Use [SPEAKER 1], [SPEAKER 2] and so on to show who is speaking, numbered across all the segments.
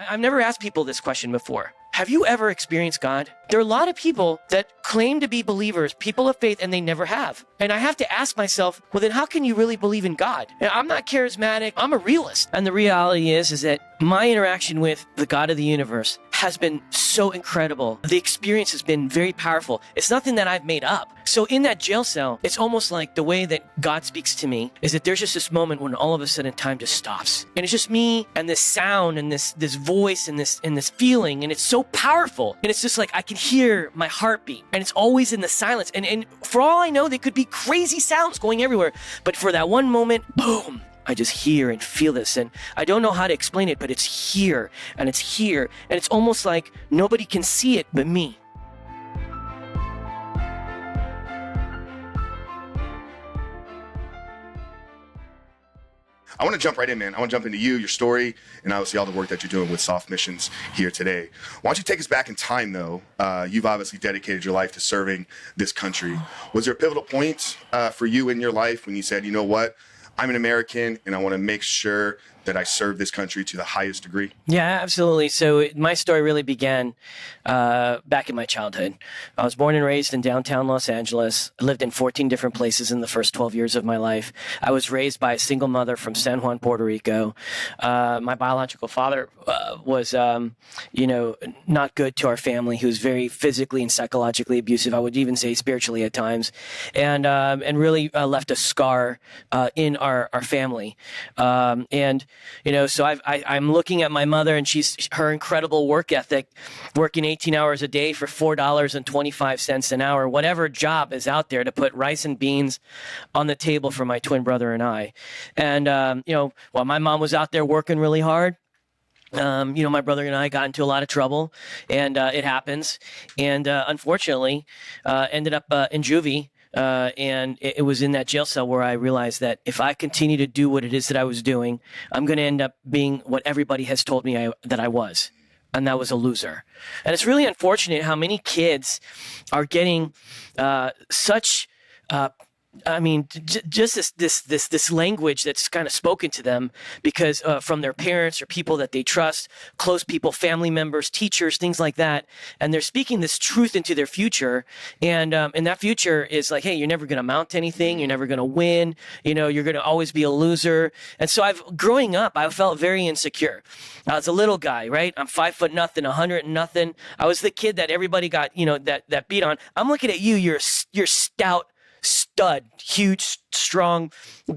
[SPEAKER 1] I've never asked people this question before. Have you ever experienced God? There are a lot of people that claim to be believers, people of faith, and they never have. And I have to ask myself, well, then how can you really believe in God? I'm not charismatic. I'm a realist. And the reality is that my interaction with the God of the universe has been so incredible. The experience has been very powerful. It's nothing that I've made up. So in that jail cell, it's almost like the way that God speaks to me is that there's just this moment when all of a sudden time just stops. And it's just me and this sound and this voice and this feeling. And it's so powerful. And it's just like I can hear my heartbeat. And it's always in the silence. And for all I know, there could be crazy sounds going everywhere. But for that one moment, boom, I just hear and feel this. And I don't know how to explain it, but it's here and it's here. And it's almost like nobody can see it but me.
[SPEAKER 2] I want to jump right in, man. I want to jump into you, your story, and obviously all the work that you're doing with SOF Missions here today. Why don't you take us back in time, though? You've obviously dedicated your life to serving this country. Was there a pivotal point for you in your life when you said, you know what, I'm an American and I want to make sure that I serve this country to the highest degree?
[SPEAKER 1] Yeah, absolutely. So my story really began back in my childhood. I was born and raised in downtown Los Angeles. I lived in 14 different places in the first 12 years of my life. I was raised by a single mother from San Juan, Puerto Rico. My biological father was, not good to our family. He was very physically and psychologically abusive. I would even say spiritually at times, and really left a scar in our family. So I'm looking at my mother and her incredible work ethic, working 18 hours a day for $4.25 an hour, whatever job is out there to put rice and beans on the table for my twin brother and I. And, while my mom was out there working really hard, my brother and I got into a lot of trouble, and it happens. And unfortunately, ended up in juvie. And it was in that jail cell where I realized that if I continue to do what it is that I was doing, I'm going to end up being what everybody has told me that I was. And that was a loser. And it's really unfortunate how many kids are getting such just this language that's kind of spoken to them because from their parents or people that they trust, close people, family members, teachers, things like that, and they're speaking this truth into their future, and that future is like, hey, you're never going to amount to anything, you're never going to win, you're going to always be a loser. And so growing up, I felt very insecure. I was a little guy, right? I'm 5'0" nothing, 100 and nothing. I was the kid that everybody got, that beat on. I'm looking at you, you're stout, stud, huge, strong,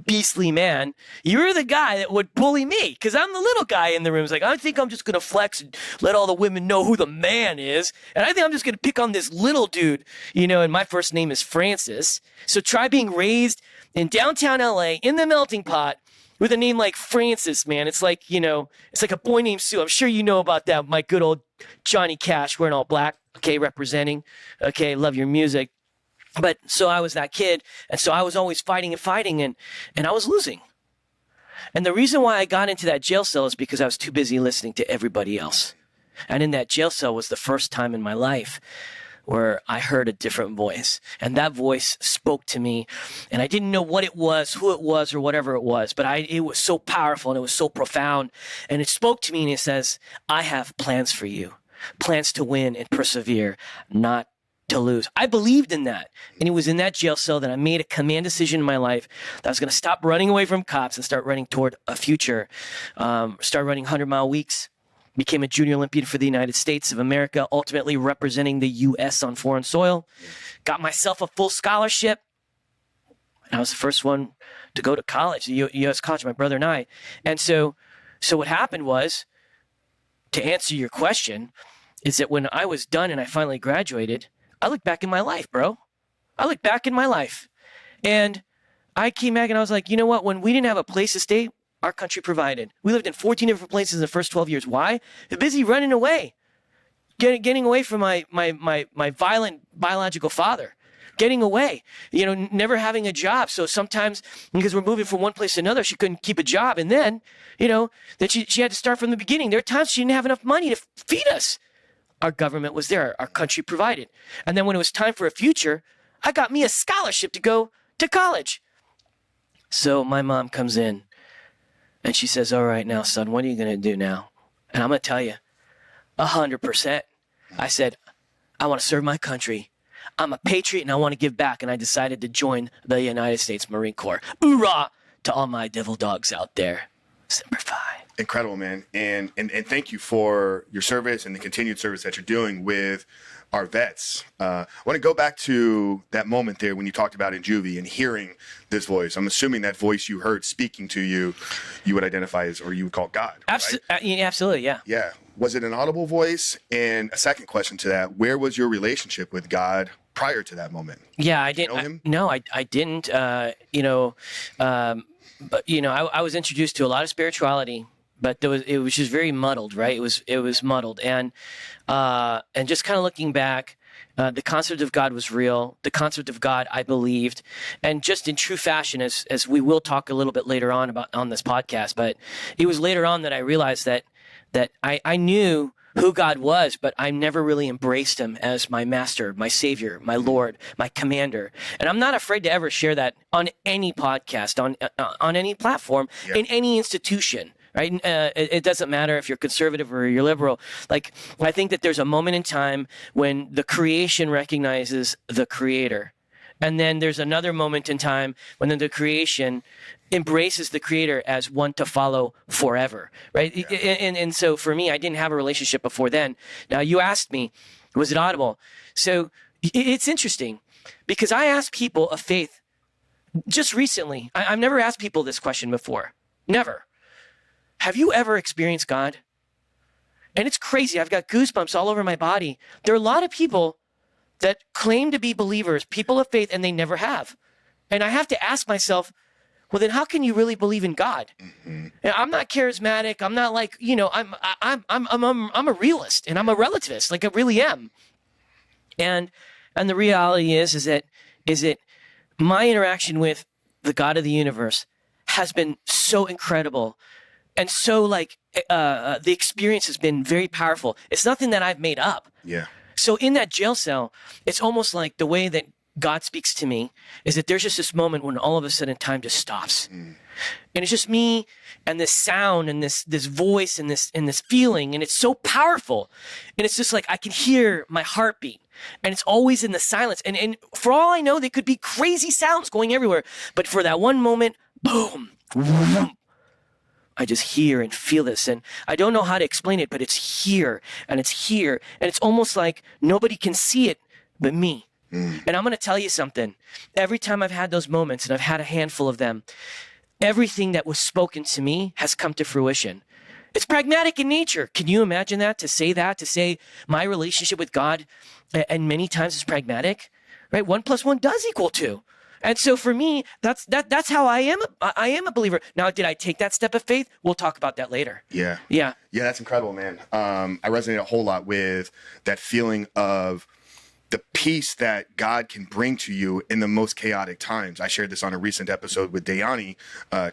[SPEAKER 1] beastly man. You're the guy that would bully me because I'm the little guy in the room. It's like, I think I'm just going to flex and let all the women know who the man is. And I think I'm just going to pick on this little dude, and my first name is Francis. So try being raised in downtown LA in the melting pot with a name like Francis, man. It's like, it's like a boy named Sue. I'm sure you know about that. My good old Johnny Cash wearing all black. Okay. Representing. Okay. Love your music. But so I was that kid, and so I was always fighting, and I was losing. And the reason why I got into that jail cell is because I was too busy listening to everybody else. And in that jail cell was the first time in my life where I heard a different voice. And that voice spoke to me, and I didn't know what it was, who it was, or whatever it was, but it was so powerful, and it was so profound. And it spoke to me, and it says, I have plans for you, plans to win and persevere, not to lose. I believed in that. And it was in that jail cell that I made a command decision in my life that I was going to stop running away from cops and start running toward a future. Start running 100-mile weeks. Became a junior Olympian for the United States of America, ultimately representing the U.S. on foreign soil. Got myself a full scholarship. And I was the first one to go to college, the U.S. college, my brother and I. And so what happened was, to answer your question, is that when I was done and I finally graduated, I look back in my life, bro. I look back in my life. And I came back and I was like, you know what? When we didn't have a place to stay, our country provided. We lived in 14 different places in the first 12 years. Why? They're busy running away. Getting away from my violent biological father. Getting away. Never having a job. So sometimes, because we're moving from one place to another, she couldn't keep a job. And then, that she had to start from the beginning. There are times she didn't have enough money to feed us. Our government was there. Our country provided. And then when it was time for a future, I got me a scholarship to go to college. So my mom comes in and she says, all right, now, son, what are you going to do now? And I'm going to tell you, 100%. I said, I want to serve my country. I'm a patriot and I want to give back. And I decided to join the United States Marine Corps. Hoorah to all my devil dogs out there. Semper Fi.
[SPEAKER 2] Incredible, man. And thank you for your service and the continued service that you're doing with our vets. I want to go back to that moment there when you talked about in juvie and hearing this voice. I'm assuming that voice you heard speaking to you, you would identify as, or you would call God. Right?
[SPEAKER 1] Absolutely, yeah.
[SPEAKER 2] Yeah. Was it an audible voice? And a second question to that, where was your relationship with God prior to that moment?
[SPEAKER 1] Yeah, I didn't.
[SPEAKER 2] Know him?
[SPEAKER 1] I didn't. But I was introduced to a lot of spirituality, but it was just very muddled, right? It was muddled, and just kind of looking back, the concept of God was real. The concept of God, I believed, and just in true fashion, as we will talk a little bit later on this podcast. But it was later on that I realized that I knew who God was, but I never really embraced him as my master, my savior, my Lord, my commander. And I'm not afraid to ever share that on any podcast, on any platform, in any institution, right? It doesn't matter if you're conservative or you're liberal. Like, I think that there's a moment in time when the creation recognizes the creator. And then there's another moment in time when then the creation embraces the creator as one to follow forever, right? Yeah. And so for me, I didn't have a relationship before then. Now, you asked me, was it audible? So it's interesting because I asked people of faith just recently. I've never asked people this question before. Never. Have you ever experienced God? And it's crazy. I've got goosebumps all over my body. There are a lot of people that claim to be believers, people of faith, and they never have. And I have to ask myself, well, then how can you really believe in God? Mm-hmm. I'm not charismatic. I'm not like, I'm a realist and I'm a relativist. Like I really am. And the reality is that my interaction with the God of the universe has been so incredible. And so the experience has been very powerful. It's nothing that I've made up.
[SPEAKER 2] Yeah.
[SPEAKER 1] So in that jail cell, it's almost like the way that God speaks to me is that there's just this moment when all of a sudden time just stops. And it's just me and this sound and this voice and this feeling. And it's so powerful. And it's just like I can hear my heartbeat. And it's always in the silence. And for all I know, they could be crazy sounds going everywhere. But for that one moment, boom, I just hear and feel this. And I don't know how to explain it, but it's here and it's here. And it's almost like nobody can see it but me. And I'm going to tell you something. Every time I've had those moments, and I've had a handful of them, everything that was spoken to me has come to fruition. It's pragmatic in nature. Can you imagine that? To say my relationship with God, and many times it's pragmatic, right? 1 + 1 does equal 2. And so for me, that's how I am. I am a believer. Now, did I take that step of faith? We'll talk about that later.
[SPEAKER 2] Yeah.
[SPEAKER 1] Yeah.
[SPEAKER 2] Yeah, that's incredible, man. I resonate a whole lot with that feeling of the peace that God can bring to you in the most chaotic times. I shared this on a recent episode with Dayani,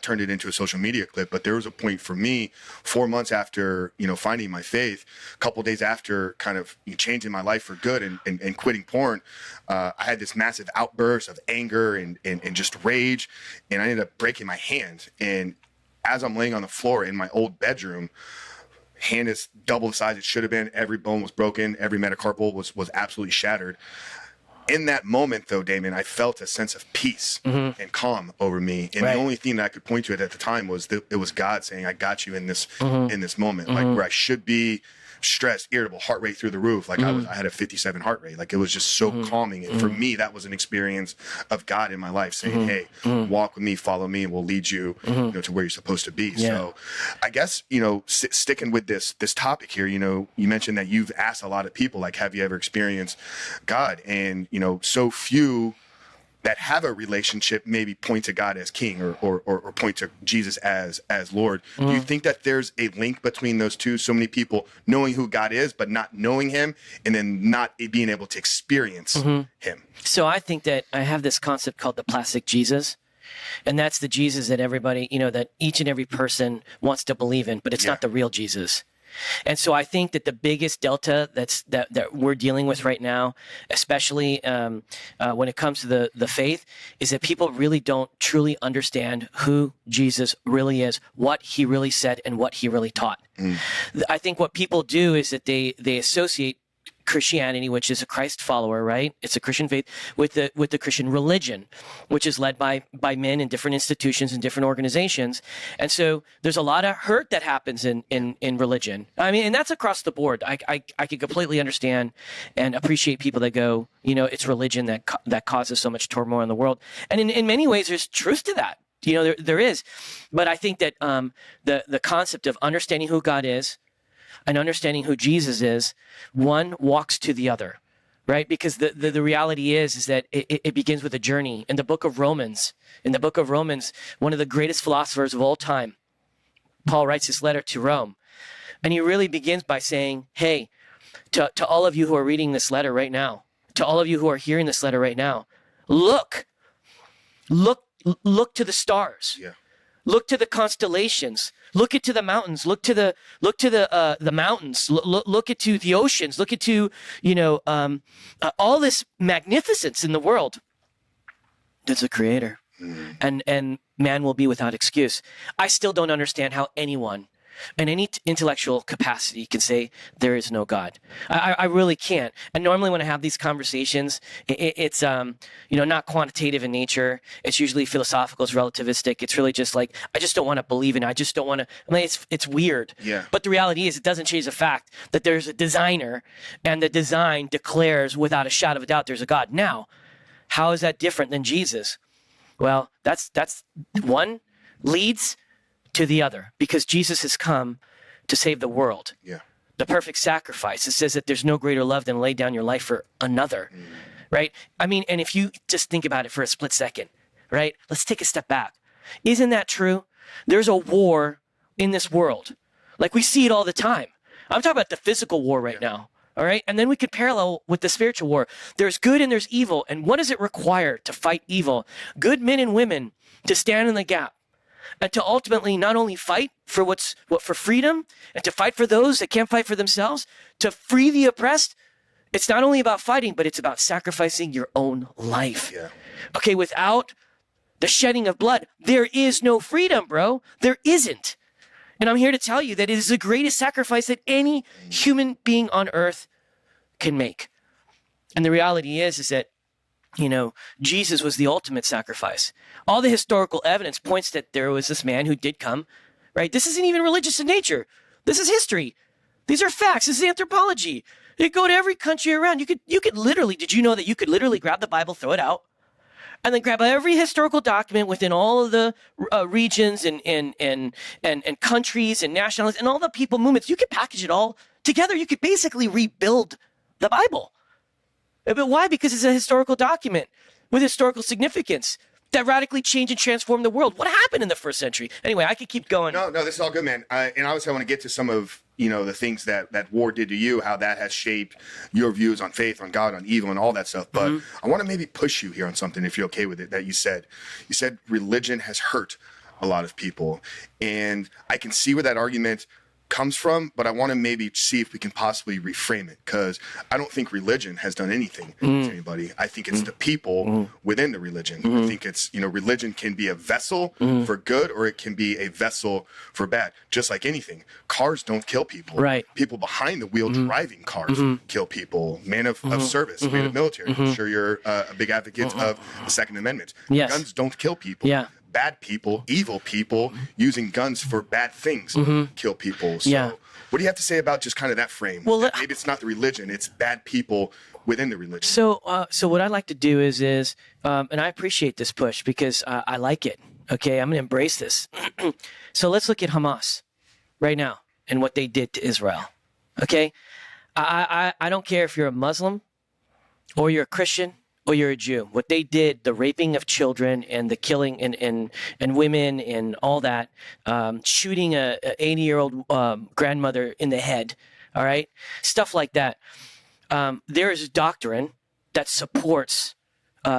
[SPEAKER 2] turned it into a social media clip, but there was a point for me 4 months after, finding my faith, a couple days after kind of changing my life for good and quitting porn, I had this massive outburst of anger and just rage, and I ended up breaking my hand. And as I'm laying on the floor in my old bedroom, hand is double the size it should have been. Every bone was broken. Every metacarpal was absolutely shattered. In that moment, though, Damon, I felt a sense of peace and calm over me. And the only thing that I could point to at the time was it was God saying, "I got you in this moment." Like where I should be stressed, irritable, heart rate through the roof. Like I had a 57 heart rate. Like it was just so calming. And for me, that was an experience of God in my life saying, "Hey, walk with me, follow me, and we'll lead you, to where you're supposed to be." Yeah. So I guess, sticking with this topic here, you mentioned that you've asked a lot of people, like, have you ever experienced God? And, so few that have a relationship maybe point to God as king or point to Jesus as Lord. Do you think that there's a link between those two? So many people knowing who God is, but not knowing him, and then not being able to experience him.
[SPEAKER 1] So I think that I have this concept called the plastic Jesus. And that's the Jesus that everybody, that each and every person wants to believe in, but it's not the real Jesus. And so I think that the biggest delta that we're dealing with right now, especially when it comes to the faith, is that people really don't truly understand who Jesus really is, what he really said, and what he really taught. I think what people do is that they associate Christianity, which is a Christ follower, right? It's a Christian faith with the Christian religion, which is led by men in different institutions and different organizations. And so there's a lot of hurt that happens in religion. I mean, and that's across the board. I can completely understand and appreciate people that go, it's religion that causes so much turmoil in the world. And in many ways, there's truth to that. There is. But I think that the concept of understanding who God is and understanding who Jesus is, one walks to the other, right? Because the reality is that it begins with a journey. In the book of Romans, one of the greatest philosophers of all time, Paul writes this letter to Rome. And he really begins by saying, hey, to all of you who are reading this letter right now, to all of you who are hearing this letter right now, look to the stars. Yeah. Look to the constellations. Look into the mountains. Look to the mountains. Look into the oceans. Look into all this magnificence in the world. There's a creator, and man will be without excuse. I still don't understand how anyone in any intellectual capacity can say there is no God. I really can't. And normally when I have these conversations, it's not quantitative in nature. It's usually philosophical, it's relativistic. It's really just like, I just don't want to believe in it. I just don't want to. I mean, it's weird. Yeah. But the reality is, it doesn't change the fact that there's a designer, and the design declares without a shadow of a doubt there's a God. Now, how is that different than Jesus? Well, that's one leads to the other, because Jesus has come to save the world. Yeah. The perfect sacrifice. It says that there's no greater love than lay down your life for another, right? I mean, and if you just think about it for a split second, right? Let's take a step back. Isn't that true? There's a war in this world. Like, we see it all the time. I'm talking about the physical war right now, all right? And then we could parallel with the spiritual war. There's good and there's evil. And what does it require to fight evil? Good men and women to stand in the gap, and to ultimately not only fight for for freedom, and to fight for those that can't fight for themselves, to free the oppressed. It's not only about fighting, but it's about sacrificing your own life. Yeah. Okay, without the shedding of blood, there is no freedom, bro. There isn't. And I'm here to tell you that it is the greatest sacrifice that any human being on earth can make. And the reality is that Jesus was the ultimate sacrifice. All the historical evidence points that there was this man who did come, right? This isn't even religious in nature. This is history. These are facts. This is anthropology. You go to every country around. You could literally, did you know that you could literally grab the Bible, throw it out, and then grab every historical document within all of the regions and countries and nationalities and all the people movements? You could package it all together. You could basically rebuild the Bible. But why? Because it's a historical document with historical significance that radically changed and transformed the world. What happened in the first century? Anyway, I could keep going.
[SPEAKER 2] No, this is all good, man. And obviously I want to get to some of, the things that war did to you, how that has shaped your views on faith, on God, on evil, and all that stuff. But I want to maybe push you here on something, if you're okay with it, that you said. You said religion has hurt a lot of people. And I can see where that argument comes from, but I want to maybe see if we can possibly reframe it, because I don't think religion has done anything to anybody. I think it's the people within the religion. I think it's, religion can be a vessel for good, or it can be a vessel for bad. Just like anything, cars don't kill people. Right. People behind the wheel driving cars kill people. Man of service, man of military. I'm sure you're a big advocate of the Second Amendment. Yes. Guns don't kill people. Yeah. Bad people, evil people using guns for bad things kill people. So what do you have to say about just kind of that frame? Well, maybe it's not the religion, it's bad people within the religion.
[SPEAKER 1] So what I'd like to do is and I appreciate this push because I like it. Okay, I'm going to embrace this. So let's look at Hamas right now and what they did to Israel. Okay, I don't care if you're a Muslim or you're a Christian or you're a Jew. What they did, the raping of children and the killing and women and all that, shooting a 80-year-old grandmother in the head, all right? Stuff like that. There is a doctrine that supports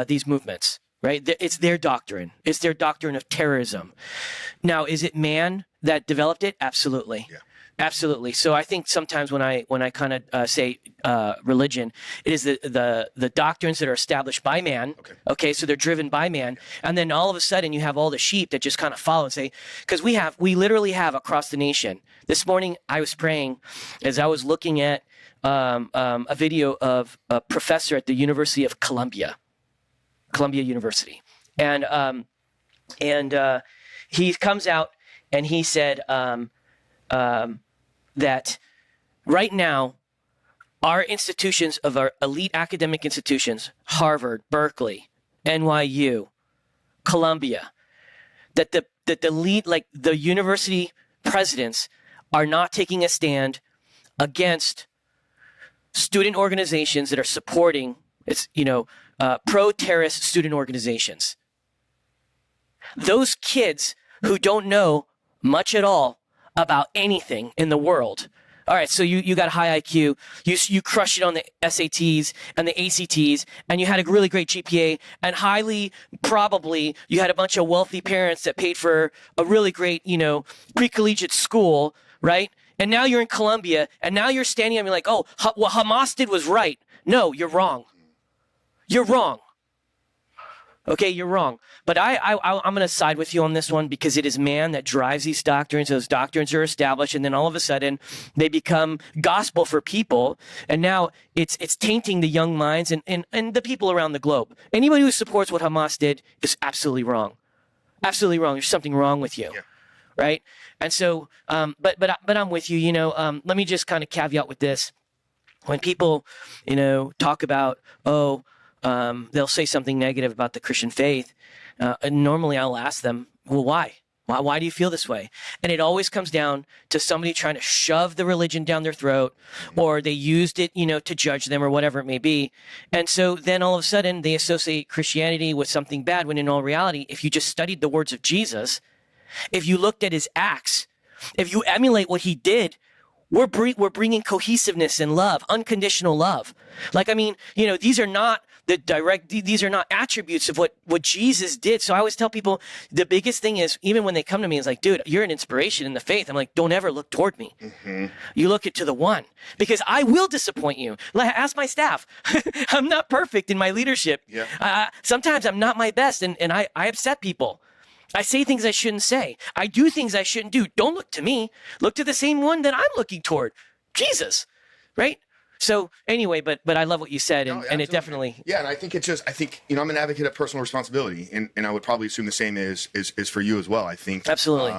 [SPEAKER 1] these movements, right? It's their doctrine. It's their doctrine of terrorism. Now, is it man that developed it? Absolutely. Yeah. Absolutely. So I think sometimes when I kind of say religion, it is the doctrines that are established by man. Okay. So they're driven by man, and then all of a sudden you have all the sheep that just kind of follow and say, because we literally have across the nation. This morning I was praying as I was looking at a video of a professor at the University of Columbia University, and he comes out and he said. That right now, our institutions of our elite academic institutions, Harvard, Berkeley, NYU, Columbia, that the lead, like the university presidents are not taking a stand against student organizations that are supporting pro-terrorist student organizations. Those kids who don't know much at all about anything in the world. All right, so you got high IQ, you crushed it on the SATs and the ACTs, and you had a really great GPA, and highly probably you had a bunch of wealthy parents that paid for a really great, pre-collegiate school, right? And now you're in Columbia, and now you're standing up and you're like, oh, what Hamas did was right. No, you're wrong. You're wrong. Okay, you're wrong. But I'm going to side with you on this one because it is man that drives these doctrines. Those doctrines are established, and then all of a sudden they become gospel for people. And now it's tainting the young minds and the people around the globe. Anybody who supports what Hamas did is absolutely wrong. Absolutely wrong. There's something wrong with you. Yeah. Right? And so, but I'm with you. Let me just kind of caveat with this. When people, talk about, they'll say something negative about the Christian faith. And normally I'll ask them, well, why? Why do you feel this way? And it always comes down to somebody trying to shove the religion down their throat, or they used it, to judge them or whatever it may be. And so then all of a sudden they associate Christianity with something bad, when in all reality, if you just studied the words of Jesus, if you looked at his acts, if you emulate what he did, we're bringing cohesiveness and love, unconditional love. These are not these are not attributes of what Jesus did. So I always tell people the biggest thing is, even when they come to me, it's like, dude, you're an inspiration in the faith. I'm like, don't ever look toward me. Mm-hmm. You look to the one, because I will disappoint you. Ask my staff. I'm not perfect in my leadership. Yeah. Sometimes I'm not my best, and I upset people. I say things I shouldn't say. I do things I shouldn't do. Don't look to me. Look to the same one that I'm looking toward, Jesus, right? So anyway, but I love what you said, and it definitely.
[SPEAKER 2] Yeah, and I think I'm an advocate of personal responsibility, and I would probably assume the same is for you as well. I think
[SPEAKER 1] absolutely.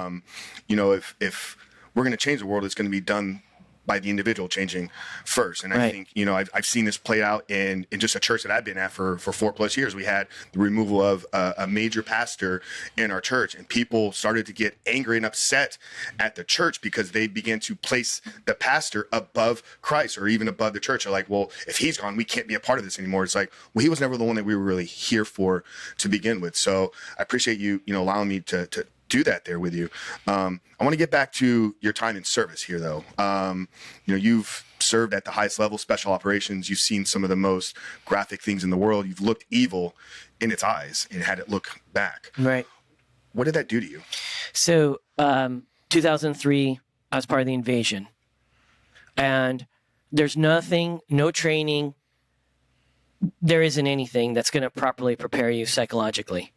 [SPEAKER 2] If we're going to change the world, it's going to be done by the individual changing first. And I think, I've seen this play out in just a church that I've been at for 4+ years. We had the removal of a major pastor in our church, and people started to get angry and upset at the church because they began to place the pastor above Christ, or even above the church. They're like, well, if he's gone, we can't be a part of this anymore. It's like, well, he was never the one that we were really here for to begin with. So I appreciate you, allowing me to do that there with you. I want to get back to your time in service here, though. You've served at the highest level, special operations. You've seen some of the most graphic things in the world. You've looked evil in its eyes and had it look back.
[SPEAKER 1] Right.
[SPEAKER 2] What did that do to you?
[SPEAKER 1] So, 2003, I was part of the invasion, and there's no training. There isn't anything that's going to properly prepare you psychologically.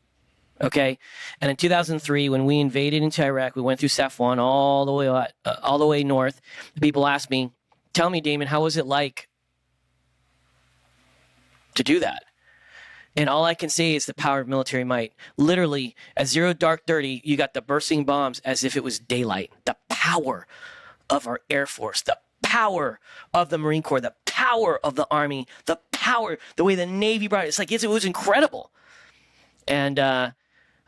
[SPEAKER 1] Okay, and in 2003, when we invaded into Iraq, we went through Safwan all the way north. People asked me, "Tell me, Damon, how was it like to do that?" And all I can say is the power of military might. Literally, at 0 dark 30, you got the bursting bombs as if it was daylight. The power of our Air Force, the power of the Marine Corps, the power of the Army, the way the Navy brought it. It was incredible.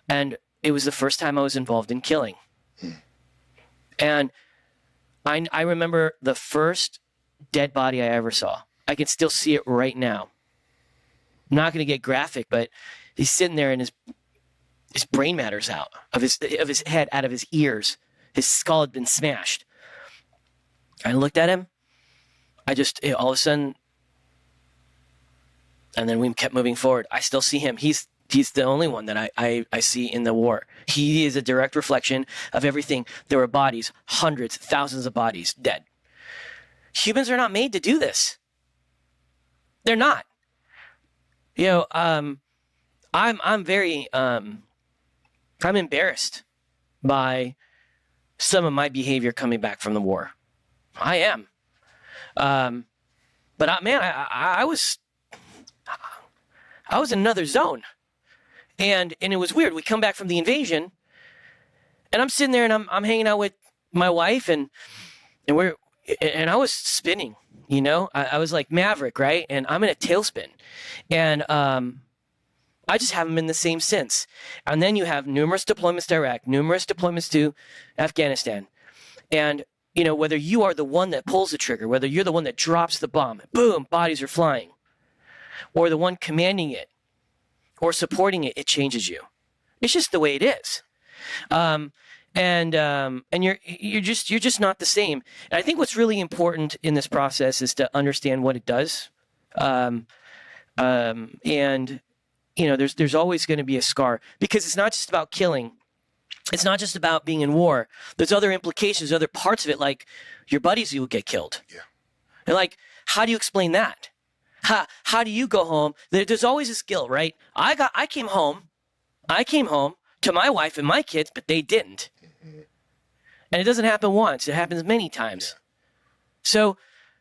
[SPEAKER 1] And it was the first time I was involved in killing. And I remember the first dead body I ever saw. I can still see it right now. I'm not going to get graphic, but he's sitting there and his brain matter's out of his head, out of his ears. His skull had been smashed. I looked at him. All of a sudden, and then we kept moving forward. I still see him. He's He's the only one that I see in the war. He is a direct reflection of everything. There were bodies, hundreds, thousands of bodies dead. Humans are not made to do this. They're not. I'm very I'm embarrassed by some of my behavior coming back from the war. I am. But I was in another zone. And it was weird. We come back from the invasion, and I'm sitting there and I'm hanging out with my wife, and I was spinning, I was like Maverick, right? And I'm in a tailspin. And I just haven't been the same since. And then you have numerous deployments to Iraq, numerous deployments to Afghanistan. And, whether you are the one that pulls the trigger, whether you're the one that drops the bomb, boom, bodies are flying, or the one commanding it, or supporting it, it changes you. It's just the way it is. And you're just not the same. And I think what's really important in this process is to understand what it does. There's always going to be a scar, because it's not just about killing. It's not just about being in war. There's other implications, other parts of it, like your buddies will get killed.
[SPEAKER 2] Yeah.
[SPEAKER 1] And like, how do you explain that? How do you go home? There's always this guilt, right? I came home to my wife and my kids, but they didn't. And it doesn't happen once. It happens many times. Yeah. So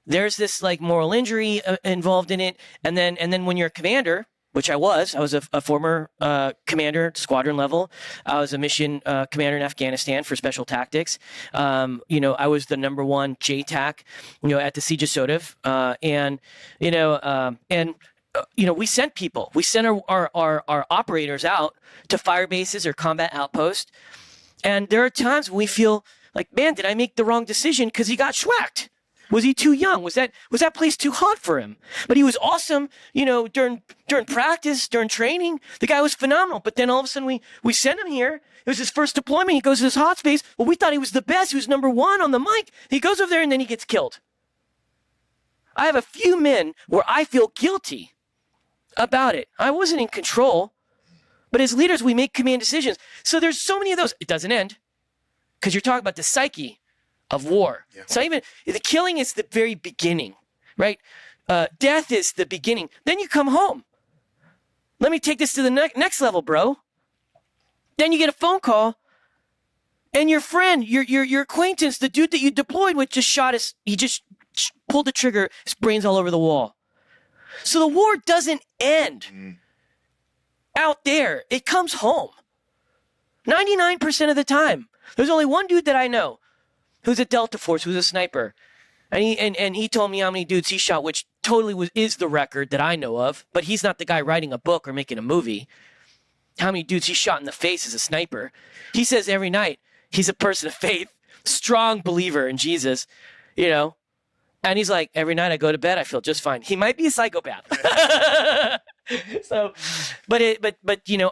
[SPEAKER 1] there's this like moral injury involved in it. And then when you're a commander, which I was a former commander, squadron level. I was a mission commander in Afghanistan for special tactics. I was the number one JTAC, at the Siege of SOF. We sent people. We sent our operators out to fire bases or combat outposts. And there are times when we feel like, man, did I make the wrong decision because he got schwacked? Was he too young? Was that place too hot for him? But he was awesome, during practice, during training. The guy was phenomenal. But then all of a sudden we sent him here. It was his first deployment. He goes to this hot space. Well, we thought he was the best. He was number one on the mic. He goes over there and then he gets killed. I have a few men where I feel guilty about it. I wasn't in control. But as leaders, we make command decisions. So there's so many of those. It doesn't end, because you're talking about the psyche of war. Yeah. So even the killing is the very beginning, right? Death is the beginning. Then you come home. Let me take this to the next level, bro. Then you get a phone call, and your friend, your acquaintance, the dude that you deployed with, just he just pulled the trigger. His brain's all over the wall. So the war doesn't end out there. It comes home. 99% of the time. There's only one dude that I know who's a Delta Force, who's a sniper. And he told me how many dudes he shot, which totally is the record that I know of. But he's not the guy writing a book or making a movie. How many dudes he shot in the face as a sniper. He says every night he's a person of faith, strong believer in Jesus, And he's like, every night I go to bed, I feel just fine. He might be a psychopath. So, but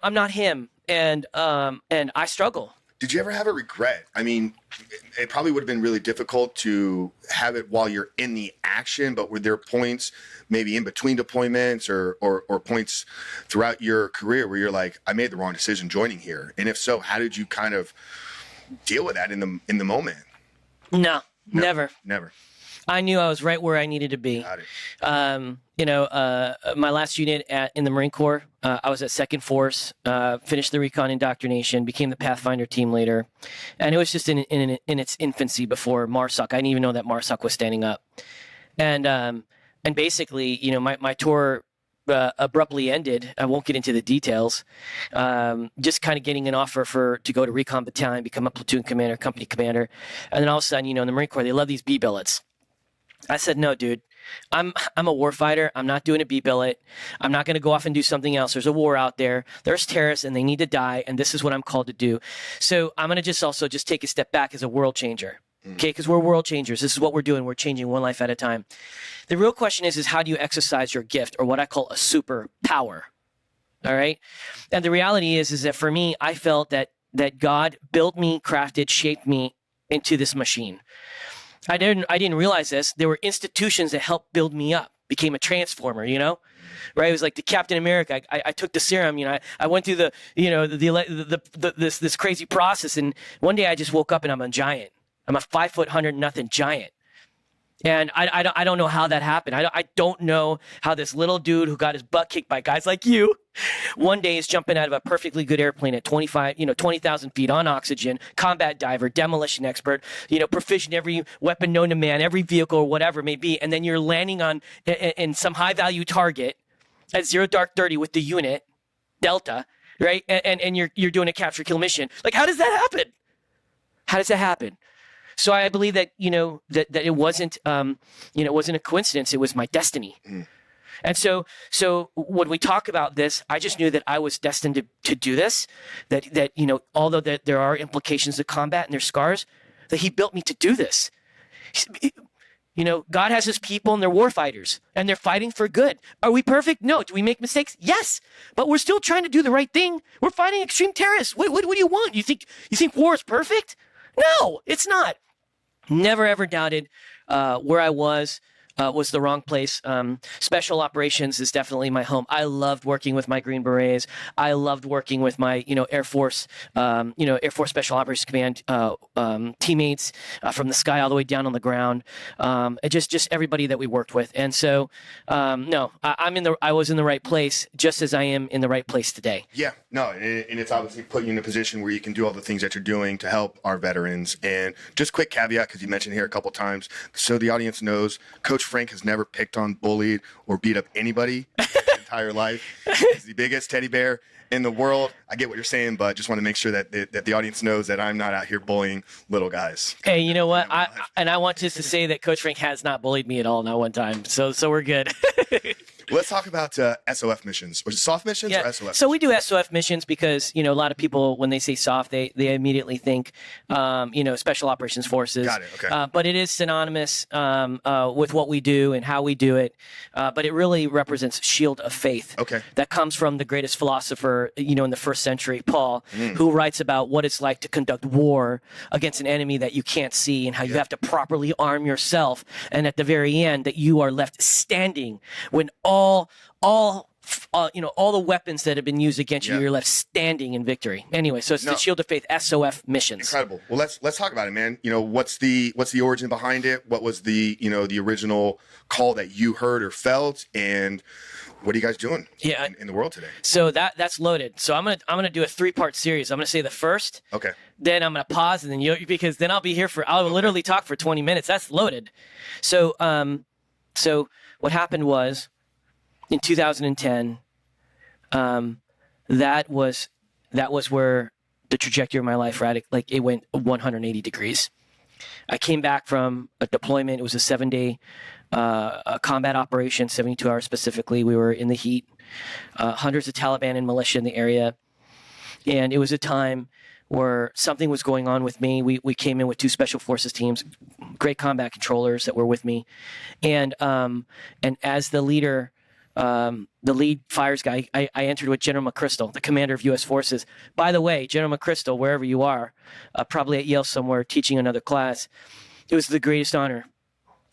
[SPEAKER 1] I'm not him. And I struggle.
[SPEAKER 2] Did you ever have a regret? I mean, it probably would have been really difficult to have it while you're in the action, but were there points maybe in between deployments or points throughout your career where you're like, I made the wrong decision joining here? And if so, how did you kind of deal with that in the moment?
[SPEAKER 1] No, never. I knew I was right where I needed to be.
[SPEAKER 2] Got it.
[SPEAKER 1] My last unit in the Marine Corps, I was at 2nd Force, finished the recon indoctrination, became the Pathfinder team leader. And it was just in its infancy before MARSOC. I didn't even know that MARSOC was standing up. And basically, my tour abruptly ended. I won't get into the details. Just kind of getting an offer to go to recon battalion, become a platoon commander, company commander. And then all of a sudden, in the Marine Corps, they love these B billets. I said, no, dude, I'm a war fighter. I'm not doing a B billet. I'm not going to go off and do something else. There's a war out there. There's terrorists and they need to die. And this is what I'm called to do. So I'm going to also take a step back as a world changer. Okay. Because we're world changers. This is what we're doing. We're changing one life at a time. The real question is how do you exercise your gift, or what I call a superpower? All right. And the reality is that for me, I felt that God built me, crafted, shaped me into this machine. I didn't realize this. There were institutions that helped build me up. became a transformer, you know? Right? It was like the Captain America. I took the serum, you know, I went through this crazy process. And one day I just woke up and I'm a giant. I'm a 5'100" giant. And I don't know how that happened. I don't know how this little dude who got his butt kicked by guys like you one day is jumping out of a perfectly good airplane at 20,000 feet on oxygen, combat diver, demolition expert, proficient every weapon known to man, every vehicle or whatever it may be. And then you're landing on in some high value target at 0 dark 30 with the unit Delta, right? And you're doing a capture kill mission. Like, how does that happen? How does that happen? So I believe that, that it wasn't, it wasn't a coincidence. It was my destiny. Mm. And so when we talk about this, I just knew that I was destined to do this, that although that there are implications of combat and there's scars, that he built me to do this. God has his people and they're war fighters and they're fighting for good. Are we perfect? No. Do we make mistakes? Yes. But we're still trying to do the right thing. We're fighting extreme terrorists. What do you want? You think war is perfect? No, it's not. Never ever doubted where I was the wrong place. Special operations is definitely my home. I loved working with my Green Berets. I loved working with my Air Force Special Operations Command teammates from the sky all the way down on the ground. Just everybody that we worked with. And so I was in the right place, just as I am in the right place today.
[SPEAKER 2] Yeah, no, and it's obviously put you in a position where you can do all the things that you're doing to help our veterans. And just quick caveat, because you mentioned here a couple times, so the audience knows, Coach Frank has never picked on, bullied, or beat up anybody his entire life. He's the biggest teddy bear in the world. I get what you're saying, but just want to make sure that the audience knows that I'm not out here bullying little guys.
[SPEAKER 1] Hey, you know what? I want just to say that Coach Frank has not bullied me at all, not one time. So we're good.
[SPEAKER 2] Let's talk about SOF missions. Was it SOF missions or SOF?
[SPEAKER 1] So we do SOF missions because, a lot of people, when they say SOF, they immediately think, Special Operations Forces.
[SPEAKER 2] Got it, okay.
[SPEAKER 1] But it is synonymous with what we do and how we do it. But it really represents shield of faith.
[SPEAKER 2] Okay.
[SPEAKER 1] That comes from the greatest philosopher, in the first century, Paul, who writes about what it's like to conduct war against an enemy that you can't see and how you have to properly arm yourself. And at the very end, that you are left standing when all the weapons that have been used against you, you're left standing in victory. Anyway, so it's the Shield of Faith SOF missions.
[SPEAKER 2] Incredible. Well, let's talk about it, man. What's the origin behind it? What was the original call that you heard or felt, and what are you guys doing in the world today?
[SPEAKER 1] So that's loaded. So I'm gonna do a 3-part series. I'm gonna say the first.
[SPEAKER 2] Okay.
[SPEAKER 1] Then I'm gonna pause, and then because then I'll be here I'll literally talk for 20 minutes. That's loaded. So what happened was, in 2010, that was where the trajectory of my life it went 180 degrees. I came back from a deployment. It was a 7-day combat operation, 72 hours specifically. We were in the heat, hundreds of Taliban and militia in the area, and it was a time where something was going on with me. We came in with 2 special forces teams, great combat controllers that were with me, and as the leader. The lead fires guy, I entered with General McChrystal, the commander of U.S. forces. By the way, General McChrystal, wherever you are, probably at Yale somewhere teaching another class, it was the greatest honor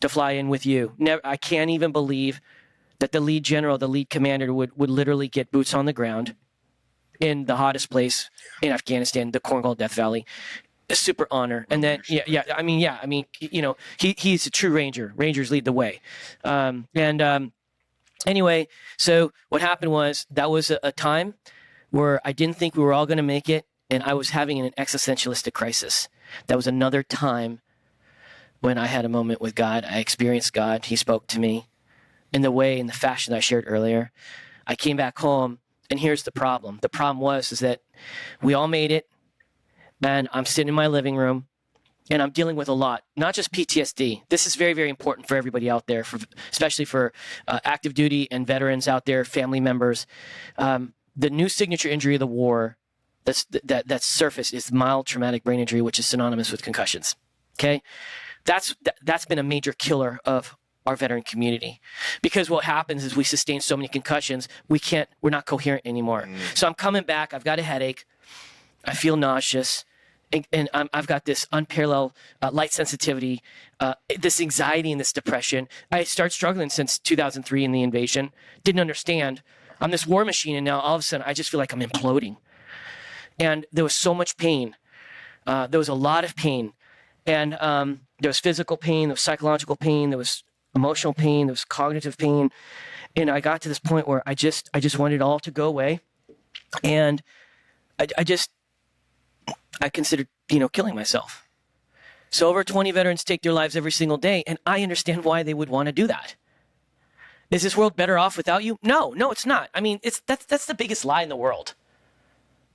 [SPEAKER 1] to fly in with you. I can't even believe that the lead general, the lead commander would literally get boots on the ground in the hottest place in Afghanistan, the Cornwall Death Valley. A super honor. And then, he's a true Ranger. Rangers lead the way. Anyway, so what happened was that was a time where I didn't think we were all going to make it, and I was having an existentialistic crisis. That was another time when I had a moment with God. I experienced God. He spoke to me in the fashion that I shared earlier. I came back home, and here's the problem. The problem was that we all made it, and I'm sitting in my living room, and I'm dealing with a lot, not just PTSD. This is very, very important for everybody out there, especially for active duty and veterans out there, family members. The new signature injury of the war that's surfaced is mild traumatic brain injury, which is synonymous with concussions. Okay, that's been a major killer of our veteran community, because what happens is we sustain so many concussions, we're not coherent anymore. So I'm coming back. I've got a headache. I feel nauseous. and I've got this unparalleled light sensitivity, this anxiety and this depression. I started struggling since 2003 in the invasion. Didn't understand. I'm this war machine, and now all of a sudden I just feel like I'm imploding. And there was so much pain. There was a lot of pain. And there was physical pain, there was psychological pain, there was emotional pain, there was cognitive pain. And I got to this point where I just wanted it all to go away. And I considered, killing myself. So over 20 veterans take their lives every single day, and I understand why they would want to do that. Is this world better off without you? No, it's not. I mean, that's the biggest lie in the world.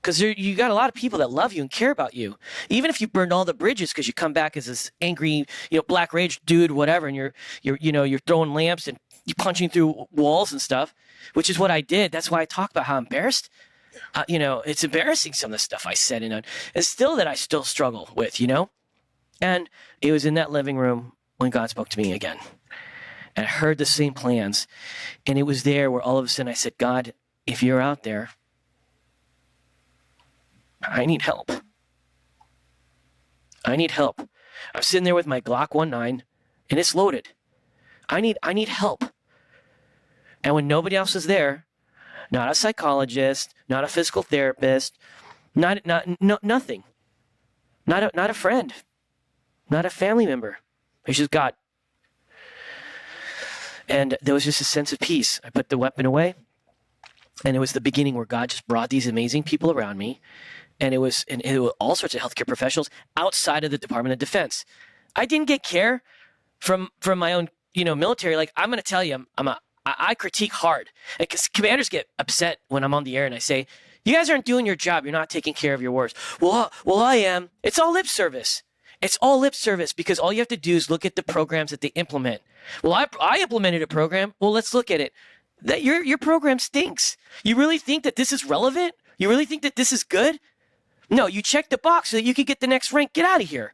[SPEAKER 1] Because you got a lot of people that love you and care about you. Even if you burned all the bridges because you come back as this angry, black rage dude, whatever, and you're throwing lamps and you're punching through walls and stuff, which is what I did. That's why I talk about how embarrassed. It's embarrassing, some of the stuff I said, and still that I still struggle with, And it was in that living room when God spoke to me again. And I heard the same plans. And it was there where all of a sudden I said, God, if you're out there, I need help. I need help. I'm sitting there with my Glock 19 and it's loaded. I need help. And when nobody else is there, not a psychologist, not a physical therapist, nothing. Not a friend, not a family member. It's just God. And there was just a sense of peace. I put the weapon away, and it was the beginning where God just brought these amazing people around me. And it was all sorts of healthcare professionals outside of the Department of Defense. I didn't get care from my own, military. Like, I'm going to tell you, I critique hard, because commanders get upset when I'm on the air and I say, you guys aren't doing your job. You're not taking care of your wards. Well, I am. It's all lip service. It's all lip service, because all you have to do is look at the programs that they implement. Well, I implemented a program. Well, let's look at it. That your program stinks. You really think that this is relevant? You really think that this is good? No, you check the box so that you can get the next rank. Get out of here.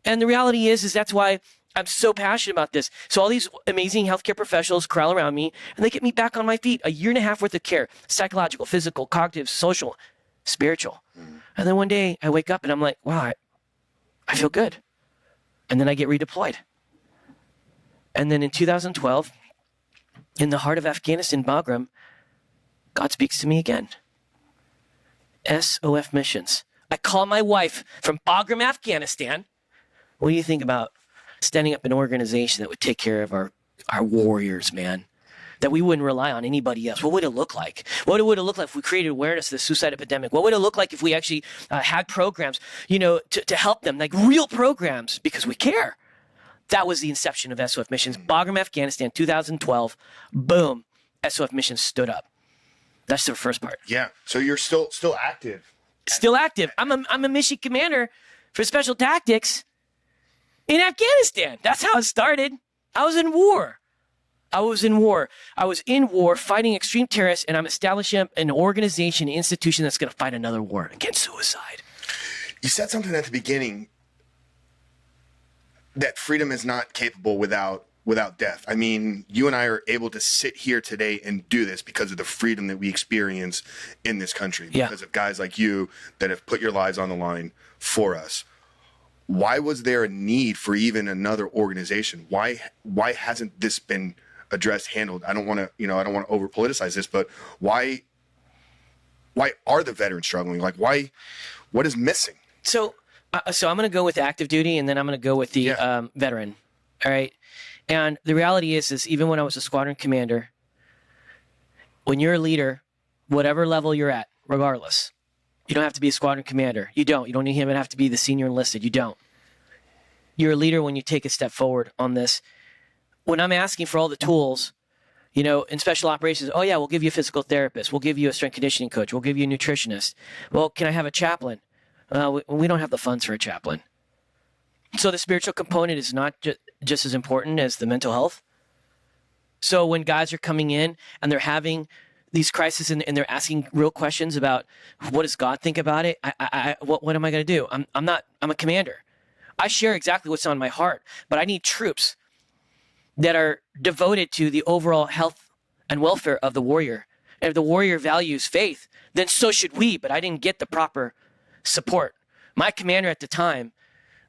[SPEAKER 1] And the reality is that's why I'm so passionate about this. So all these amazing healthcare professionals crowd around me, and they get me back on my feet. 1.5 years worth of care, psychological, physical, cognitive, social, spiritual. And then one day I wake up and I'm like, wow, I feel good. And then I get redeployed. And then in 2012, in the heart of Afghanistan, Bagram, God speaks to me again. SOF Missions. I call my wife from Bagram, Afghanistan. What do you think about standing up an organization that would take care of our warriors, man? That we wouldn't rely on anybody else. What would it look like? What would it look like if we created awareness of the suicide epidemic? What would it look like if we actually had programs, to help them, like real programs, because we care? That was the inception of SOF Missions. Bagram, Afghanistan, 2012. Boom. SOF Missions stood up. That's the first part.
[SPEAKER 2] Yeah. So you're still active.
[SPEAKER 1] Still active. I'm a mission commander for special tactics in Afghanistan. That's how it started. I was in war. I was in war fighting extreme terrorists, and I'm establishing an organization, an institution that's going to fight another war against suicide.
[SPEAKER 2] You said something at the beginning that freedom is not capable without death. I mean, you and I are able to sit here today and do this because of the freedom that we experience in this country, because of guys like you that have put your lives on the line for us. Why was there a need for even another organization? Why hasn't this been addressed, handled? I don't want to over politicize this, but why are the veterans struggling? Like, what is missing?
[SPEAKER 1] So I'm going to go with active duty, and then I'm going to go with the veteran. All right. And the reality is even when I was a squadron commander, when you're a leader, whatever level you're at, regardless, you don't have to be a squadron commander. You don't even have to be the senior enlisted. You don't. You're a leader when you take a step forward on this. When I'm asking for all the tools, in special operations, oh yeah, we'll give you a physical therapist. We'll give you a strength conditioning coach. We'll give you a nutritionist. Well, can I have a chaplain? We don't have the funds for a chaplain. So the spiritual component is not just as important as the mental health. So when guys are coming in and they're having these crises and they're asking real questions about what does God think about it, what am I going to do? I'm a commander. I share exactly what's on my heart, but I need troops that are devoted to the overall health and welfare of the warrior. And if the warrior values faith, then so should we, but I didn't get the proper support My commander at the time,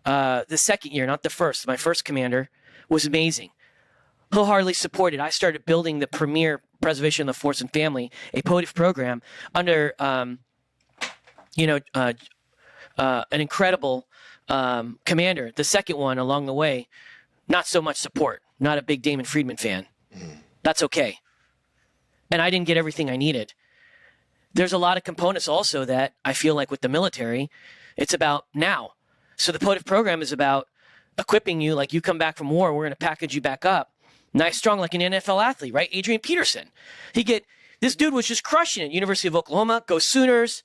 [SPEAKER 1] the second year, not the first, my first commander, was amazing. Wholeheartedly supported. I started building the premier preservation of the force and family, a POTIF program under, an incredible commander. The second one along the way, not so much support. Not a big Damon Friedman fan. That's okay. And I didn't get everything I needed. There's a lot of components also that I feel like with the military, it's about now. So the POTIF program is about equipping you, like you come back from war, we're going to package you back up. Nice, strong, like an NFL athlete, right? Adrian Peterson. This dude was just crushing it. University of Oklahoma, go Sooners.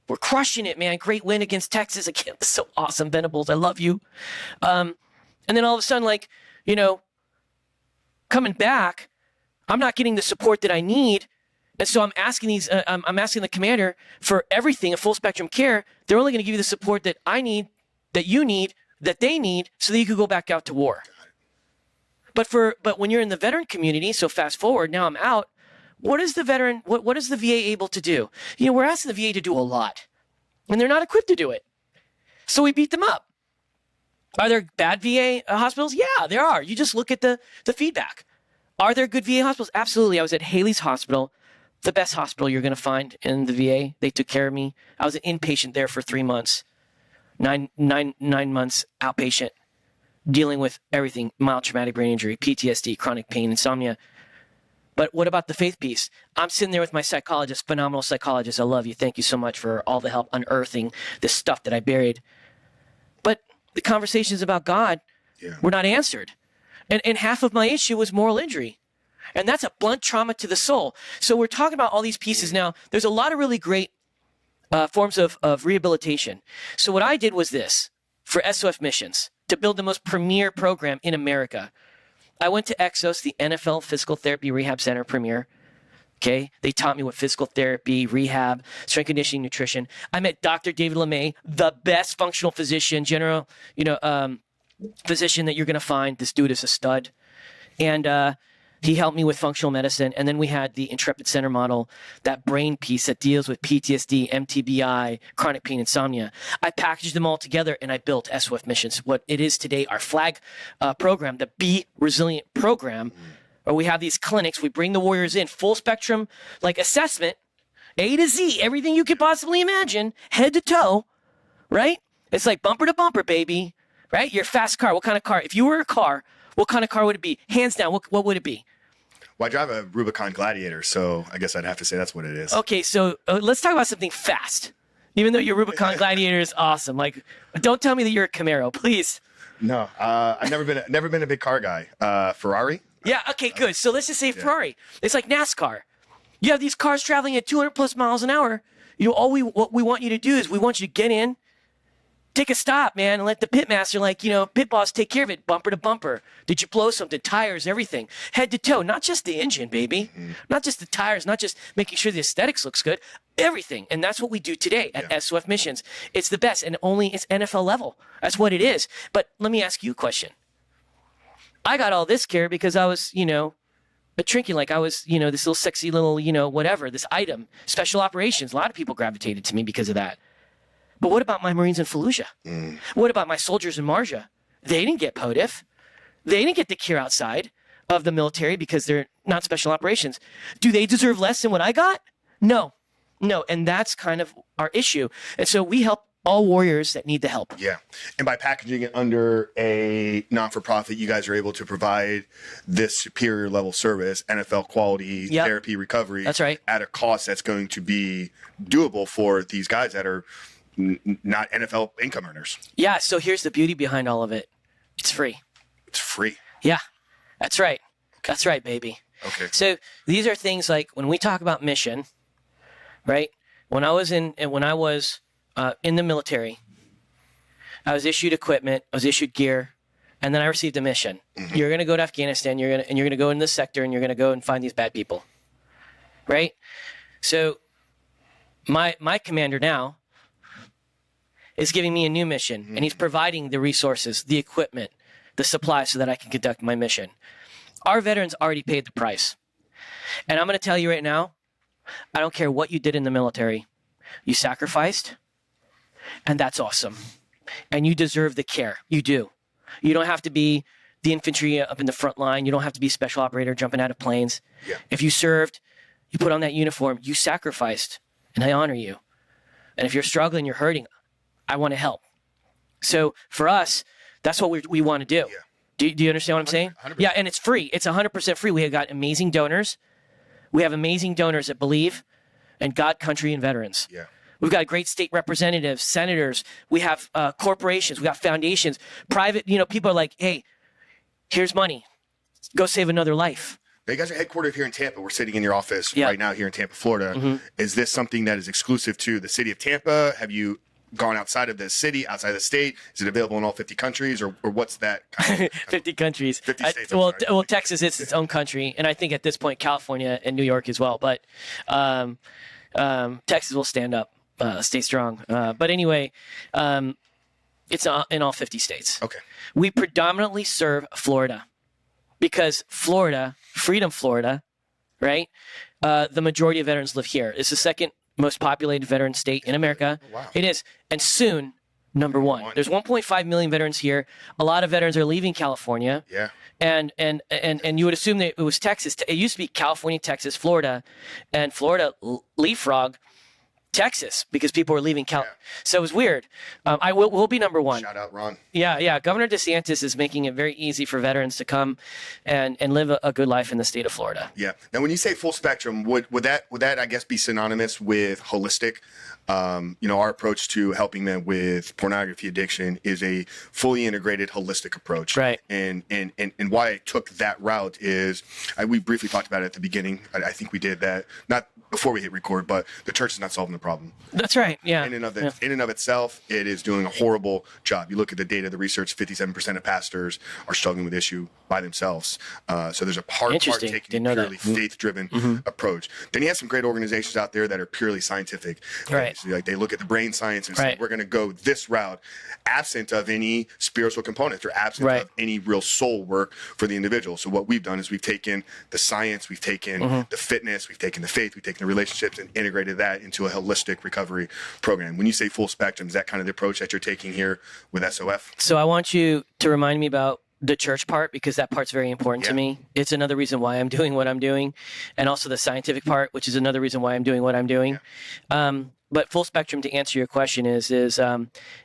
[SPEAKER 1] We're crushing it, man. Great win against Texas. Again, so awesome. Venables, I love you. And then all of a sudden, coming back, I'm not getting the support that I need. And so I'm asking I'm asking the commander for everything, a full spectrum care. They're only going to give you the support that I need, that you need, that they need, so that you could go back out to war. But when you're in the veteran community, so fast forward, now I'm out. What is the veteran? What is the VA able to do? We're asking the VA to do a lot, and they're not equipped to do it. So we beat them up. Are there bad VA hospitals? Yeah, there are. You just look at the feedback. Are there good VA hospitals? Absolutely. I was at Haley's Hospital, the best hospital you're going to find in the VA. They took care of me. I was an inpatient there for 3 months, nine months outpatient, dealing with everything: mild traumatic brain injury, PTSD, chronic pain, insomnia. But what about the faith piece? I'm sitting there with my psychologist, phenomenal psychologist. I love you. Thank you so much for all the help unearthing this stuff that I buried. But the conversations about God were not answered. And half of my issue was moral injury. And that's a blunt trauma to the soul. So we're talking about all these pieces now. There's a lot of really great forms of rehabilitation. So what I did was this for SOF Missions, to build the most premier program in America. I went to Exos, the NFL Physical Therapy Rehab Center premier. Okay, they taught me what physical therapy, rehab, strength conditioning, nutrition. I met Dr. David LeMay, the best functional physician, physician that you're going to find. This dude is a stud. And he helped me with functional medicine. And then we had the Intrepid Center model, that brain piece that deals with PTSD, MTBI, chronic pain, insomnia. I packaged them all together and I built SOF Missions, what it is today, our flag program, the Be Resilient program, where we have these clinics. We bring the warriors in, full spectrum, assessment, A to Z, everything you could possibly imagine, head to toe, right? It's like bumper to bumper, baby. Right? Your fast car. What kind of car? If you were a car, what kind of car would it be? Hands down, what would it be?
[SPEAKER 2] Well, I drive a Rubicon Gladiator, so I guess I'd have to say that's what it is.
[SPEAKER 1] Okay, so let's talk about something fast. Even though your Rubicon Gladiator is awesome, don't tell me that you're a Camaro, please.
[SPEAKER 2] No, I've never been a big car guy. Ferrari?
[SPEAKER 1] Yeah. Okay. Good. So let's just say Ferrari. It's like NASCAR. You have these cars traveling at 200 plus miles an hour. What we want you to do is we want you to get in, take a stop, man, and let the pit master, pit boss take care of it, bumper to bumper. Did you blow something? Tires, everything. Head to toe, not just the engine, baby. Not just the tires, not just making sure the aesthetics looks good. Everything. And that's what we do today at SOF Missions. It's the best, and it's NFL level. That's what it is. But let me ask you a question. I got all this care because I was, a trinket, I was, this little sexy little, whatever, this item, special operations. A lot of people gravitated to me because of that. But what about my Marines in Fallujah? What about my soldiers in Marja? They didn't get POTIF. They didn't get the care outside of the military because they're not special operations. Do they deserve less than what I got? No. And that's kind of our issue. And so we help all warriors that need the help.
[SPEAKER 2] Yeah. And by packaging it under a not-for-profit, you guys are able to provide this superior level service, NFL quality therapy recovery.
[SPEAKER 1] That's right.
[SPEAKER 2] At a cost that's going to be doable for these guys that are not NFL income earners.
[SPEAKER 1] Yeah. So here's the beauty behind all of it. It's free.
[SPEAKER 2] It's free.
[SPEAKER 1] Yeah. That's right. That's right, baby.
[SPEAKER 2] Okay.
[SPEAKER 1] So these are things like when we talk about mission, right? When I was in the military, I was issued equipment, I was issued gear, and then I received a mission. You're going to go to Afghanistan, you're going to go in this sector, and you're going to go and find these bad people, right? So my commander now is giving me a new mission, and he's providing the resources, the equipment, the supply so that I can conduct my mission. Our veterans already paid the price. And I'm going to tell you right now, I don't care what you did in the military. You sacrificed, And that's awesome. And you deserve the care. You do. You don't have to be the infantry up in the front line. You don't have to be a special operator jumping out of planes.
[SPEAKER 2] Yeah.
[SPEAKER 1] If you served, you put on that uniform, you sacrificed, and I honor you. And if you're struggling, you're hurting, I want to help. So for us, that's what we want to do.
[SPEAKER 2] Yeah.
[SPEAKER 1] Do you understand what I'm saying?
[SPEAKER 2] 100%.
[SPEAKER 1] Yeah, and it's free. It's 100% free. We have got amazing donors. We have amazing donors that believe in God, country, and veterans.
[SPEAKER 2] Yeah.
[SPEAKER 1] We've got great state representatives, senators. We have corporations. We got foundations. Private, people are like, hey, here's money. Go save another life.
[SPEAKER 2] Now, you guys are headquartered here in Tampa. We're sitting in your office
[SPEAKER 1] Yeah.
[SPEAKER 2] right now here in Tampa, Florida.
[SPEAKER 1] Mm-hmm.
[SPEAKER 2] Is this something that is exclusive to the city of Tampa? Have you gone outside of the city, outside of the state? Is it available in all 50 countries, or what's that kind of
[SPEAKER 1] 50 countries.
[SPEAKER 2] 50 states, I'm
[SPEAKER 1] Well,
[SPEAKER 2] sorry.
[SPEAKER 1] well, Texas is its own country, and I think at this point California and New York as well. But Texas will stand up, stay strong. But anyway, it's in all 50 states.
[SPEAKER 2] Okay.
[SPEAKER 1] We predominantly serve Florida because Florida, Freedom, Florida, right? The majority of veterans live here. It's the second most populated veteran state in America.
[SPEAKER 2] Oh, wow.
[SPEAKER 1] It is. And soon, number one. There's 1.5 million veterans here. A lot of veterans are leaving California.
[SPEAKER 2] Yeah.
[SPEAKER 1] And you would assume that it was Texas. It used to be California, Texas, Florida, and Florida leapfrog Texas because people were leaving Cal.
[SPEAKER 2] Yeah.
[SPEAKER 1] So it was weird. We'll be number one.
[SPEAKER 2] Shout out, Ron.
[SPEAKER 1] Yeah. Governor DeSantis is making it very easy for veterans to come and live a good life in the state of Florida.
[SPEAKER 2] Yeah. Now, when you say full spectrum, would that I guess be synonymous with holistic? Our approach to helping them with pornography addiction is a fully integrated, holistic approach.
[SPEAKER 1] Right.
[SPEAKER 2] And why I took that route is we briefly talked about it at the beginning. I think we did that not before we hit record, but the church is not solving the problem.
[SPEAKER 1] That's right. Yeah.
[SPEAKER 2] In and of itself, it is doing a horrible job. You look at the data, the research, 57% of pastors are struggling with issue by themselves. So there's a part
[SPEAKER 1] Interesting.
[SPEAKER 2] taking
[SPEAKER 1] Didn't
[SPEAKER 2] a
[SPEAKER 1] know that.
[SPEAKER 2] purely faith-driven approach. Then you have some great organizations out there that are purely scientific.
[SPEAKER 1] Right.
[SPEAKER 2] So like they look at the brain science and say,
[SPEAKER 1] Right.
[SPEAKER 2] we're going to go this route, absent of any spiritual components or absent
[SPEAKER 1] Right.
[SPEAKER 2] of any real soul work for the individual. So what we've done is we've taken the science, we've taken the fitness, we've taken the faith, we've taken the relationships and integrated that into a holistic recovery program. When you say full spectrum, is that kind of the approach that you're taking here with SOF?
[SPEAKER 1] So I want you to remind me about the church part because that part's very important to me. It's another reason why I'm doing what I'm doing, and also the scientific part, which is another reason why I'm doing what I'm doing. But full spectrum, to answer your question, is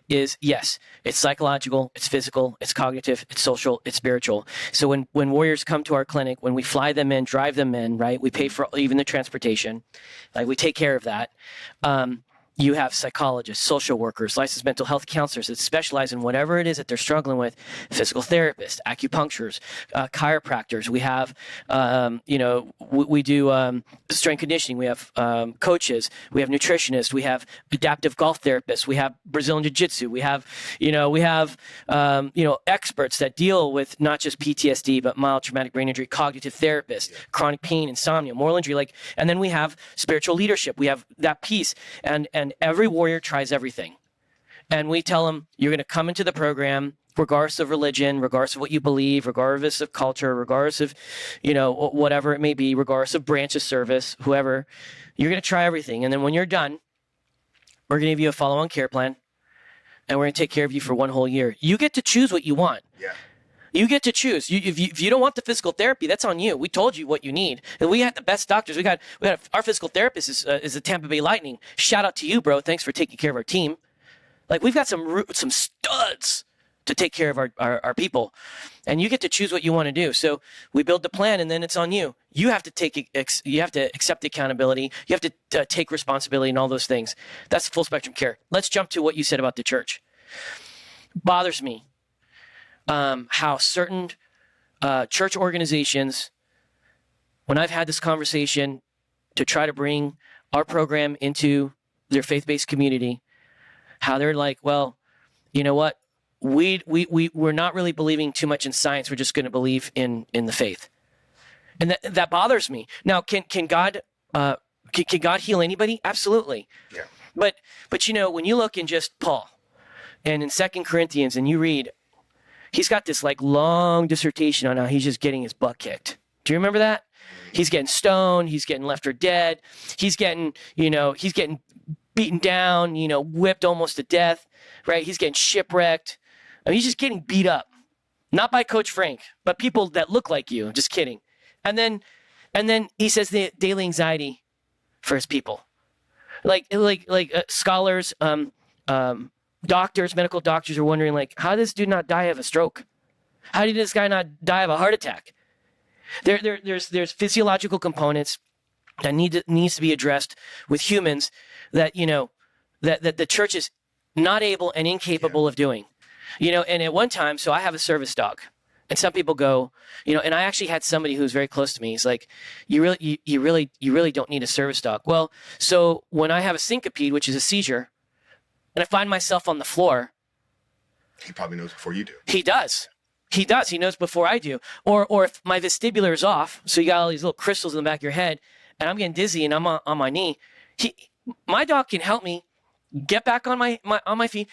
[SPEAKER 1] yes, it's psychological, it's physical, it's cognitive, it's social, it's spiritual. So when warriors come to our clinic, when we fly them in, drive them in, right, we pay for even the transportation, like we take care of that. You have psychologists, social workers, licensed mental health counselors that specialize in whatever it is that they're struggling with, physical therapists, acupuncturists, chiropractors. We have, we do strength conditioning. We have coaches. We have nutritionists. We have adaptive golf therapists. We have Brazilian jiu-jitsu. We have, experts that deal with not just PTSD, but mild traumatic brain injury, cognitive therapists, chronic pain, insomnia, moral injury. And then we have spiritual leadership. We have that piece. And every warrior tries everything. And we tell them, you're going to come into the program, regardless of religion, regardless of what you believe, regardless of culture, regardless of, whatever it may be, regardless of branch of service, whoever, you're going to try everything. And then when you're done, we're going to give you a follow-on care plan, and we're going to take care of you for 1 whole year. You get to choose what you want.
[SPEAKER 2] Yeah.
[SPEAKER 1] You get to choose. If you don't want the physical therapy, that's on you. We told you what you need. And we had the best doctors. We got our physical therapist is the Tampa Bay Lightning. Shout out to you, bro. Thanks for taking care of our team. Like we've got some studs to take care of our people, and you get to choose what you want to do. So we build the plan, and then it's on you. You have to you have to accept the accountability. You have to take responsibility and all those things. That's full spectrum care. Let's jump to what you said about the church. Bothers me. How certain church organizations, when I've had this conversation to try to bring our program into their faith-based community, how they're like, well, you know what? We're not really believing too much in science. We're just going to believe in the faith. And that bothers me. Now, can God heal anybody? Absolutely.
[SPEAKER 2] Yeah.
[SPEAKER 1] But when you look in just Paul and in 2 Corinthians and you read, he's got this like long dissertation on how he's just getting his butt kicked. Do you remember that? He's getting stoned. He's getting left for dead. He's getting beaten down, whipped almost to death, right? He's getting shipwrecked. I mean, he's just getting beat up. Not by Coach Frank, but people that look like you. Just kidding. And then he says the daily anxiety for his people. Like scholars, doctors, medical doctors are wondering, like, how did this dude not die of a stroke? How did this guy not die of a heart attack? There's physiological components that needs to be addressed with humans that that the church is not able and incapable of doing. And at one time, so I have a service dog, and some people go, and I actually had somebody who's very close to me. He's like, you really don't need a service dog. Well, so when I have a syncope, which is a seizure, and I find myself on the floor,
[SPEAKER 2] he probably knows before you do.
[SPEAKER 1] He does. He knows before I do. Or if my vestibular is off, so you got all these little crystals in the back of your head, and I'm getting dizzy and I'm on my knee, my dog can help me get back on my feet.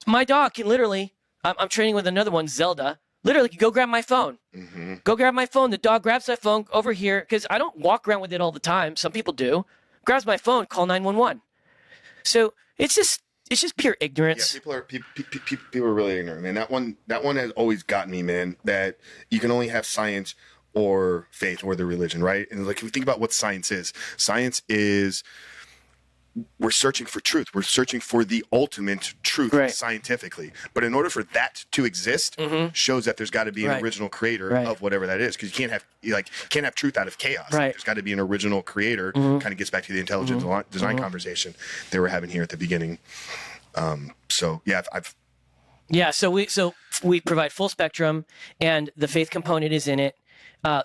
[SPEAKER 1] My dog can literally, I'm training with another one, Zelda, literally go grab my phone. Mm-hmm. Go grab my phone. The dog grabs my phone over here, because I don't walk around with it all the time. Some people do. Grabs my phone, call 911. So it's just pure ignorance.
[SPEAKER 2] Yeah, people are really ignorant, man. That one has always gotten me, man. That you can only have science or faith or the religion, right? And like, if we think about what science is we're searching for truth. We're searching for the ultimate truth scientifically. But in order for that to exist, shows that there's got to be an original creator of whatever that is, because you can't have truth out of chaos.
[SPEAKER 1] Right.
[SPEAKER 2] Like, there's got to be an original creator. Kind of gets back to the intelligent design conversation they were having here at the beginning. So
[SPEAKER 1] we provide full spectrum, and the faith component is in it.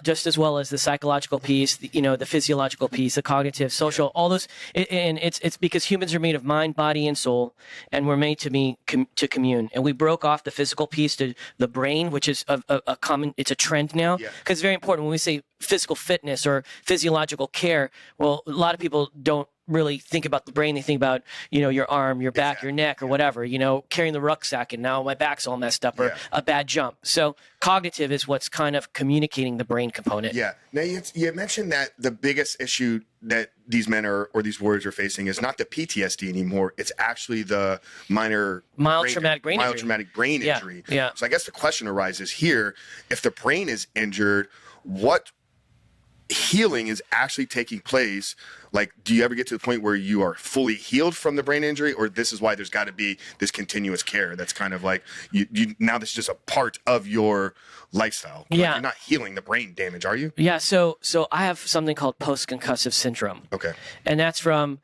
[SPEAKER 1] Just as well as the psychological piece, the physiological piece, the cognitive, social, all those, and it's because humans are made of mind, body, and soul, and we're made to commune. And we broke off the physical piece to the brain, which is a common, it's a trend now, because it's very important when we say physical fitness or physiological care. Well, a lot of people don't really think about the brain. They think about, your arm, your back, your neck, or whatever, carrying the rucksack, and now my back's all messed up, or a bad jump. So cognitive is what's kind of communicating the brain component. Yeah.
[SPEAKER 2] Now you mentioned that the biggest issue that these men or these warriors are facing is not the PTSD anymore. It's actually the mild traumatic brain injury.
[SPEAKER 1] Yeah.
[SPEAKER 2] So I guess the question arises here: if the brain is injured, what healing is actually taking place? Like, do you ever get to the point where you are fully healed from the brain injury, or this is why there's got to be this continuous care that's kind of like you now this is just a part of your lifestyle? Like, you're not healing the brain damage, are you?
[SPEAKER 1] Yeah. So I have something called post-concussive syndrome.
[SPEAKER 2] Okay.
[SPEAKER 1] And that's from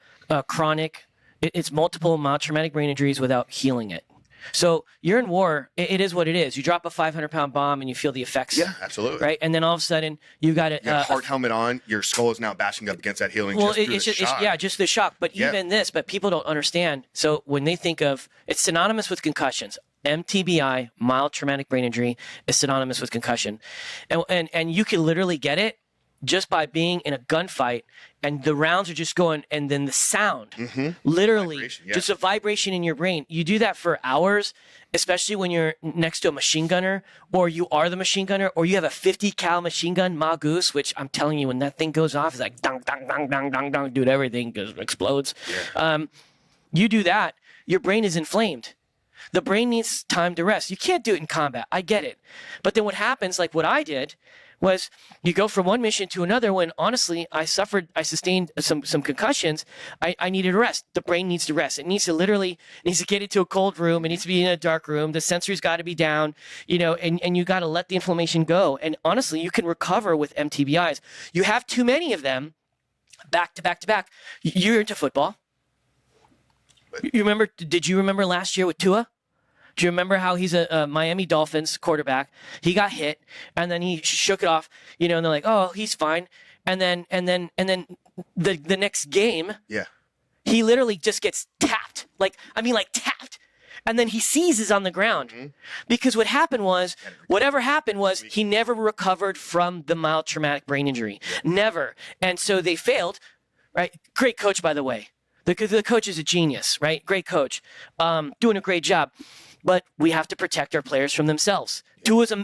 [SPEAKER 1] chronic. It's multiple mild traumatic brain injuries without healing it. So you're in war. It is what it is. You drop a 500-pound bomb and you feel the effects.
[SPEAKER 2] Yeah, absolutely.
[SPEAKER 1] Right, and then all of a sudden you got a
[SPEAKER 2] heart helmet on. Your skull is now bashing up against that healing.
[SPEAKER 1] Well, it's just the shock. But even this, but people don't understand. So when they think of, it's synonymous with concussions. MTBI, mild traumatic brain injury, is synonymous with concussion, and you can literally get it just by being in a gunfight, and the rounds are just going, and then the sound, literally, just a vibration in your brain. You do that for hours, especially when you're next to a machine gunner, or you are the machine gunner, or you have a 50 cal machine gun, Magoose, which I'm telling you, when that thing goes off, it's like dong, dong, dong, dong, dong, dong, dude, everything explodes. Yeah. You do that, your brain is inflamed. The brain needs time to rest. You can't do it in combat. I get it. But then what happens, like what I did, was you go from one mission to another when, honestly, I sustained some concussions. I needed a rest. The brain needs to rest. It needs to get into a cold room. It needs to be in a dark room. The sensory's got to be down, and you got to let the inflammation go. And honestly, you can recover with MTBIs. You have too many of them back to back to back. You're into football. Did you remember last year with Tua? Do you remember how he's a Miami Dolphins quarterback? He got hit, and then he shook it off, and they're like, "Oh, he's fine." And then the next game, he literally just gets tapped, like tapped, and then he seizes on the ground, because whatever happened was he never recovered from the mild traumatic brain injury, never, and so they failed. Right? Great coach, by the way. The coach is a genius, right? Great coach, doing a great job. But we have to protect our players from themselves.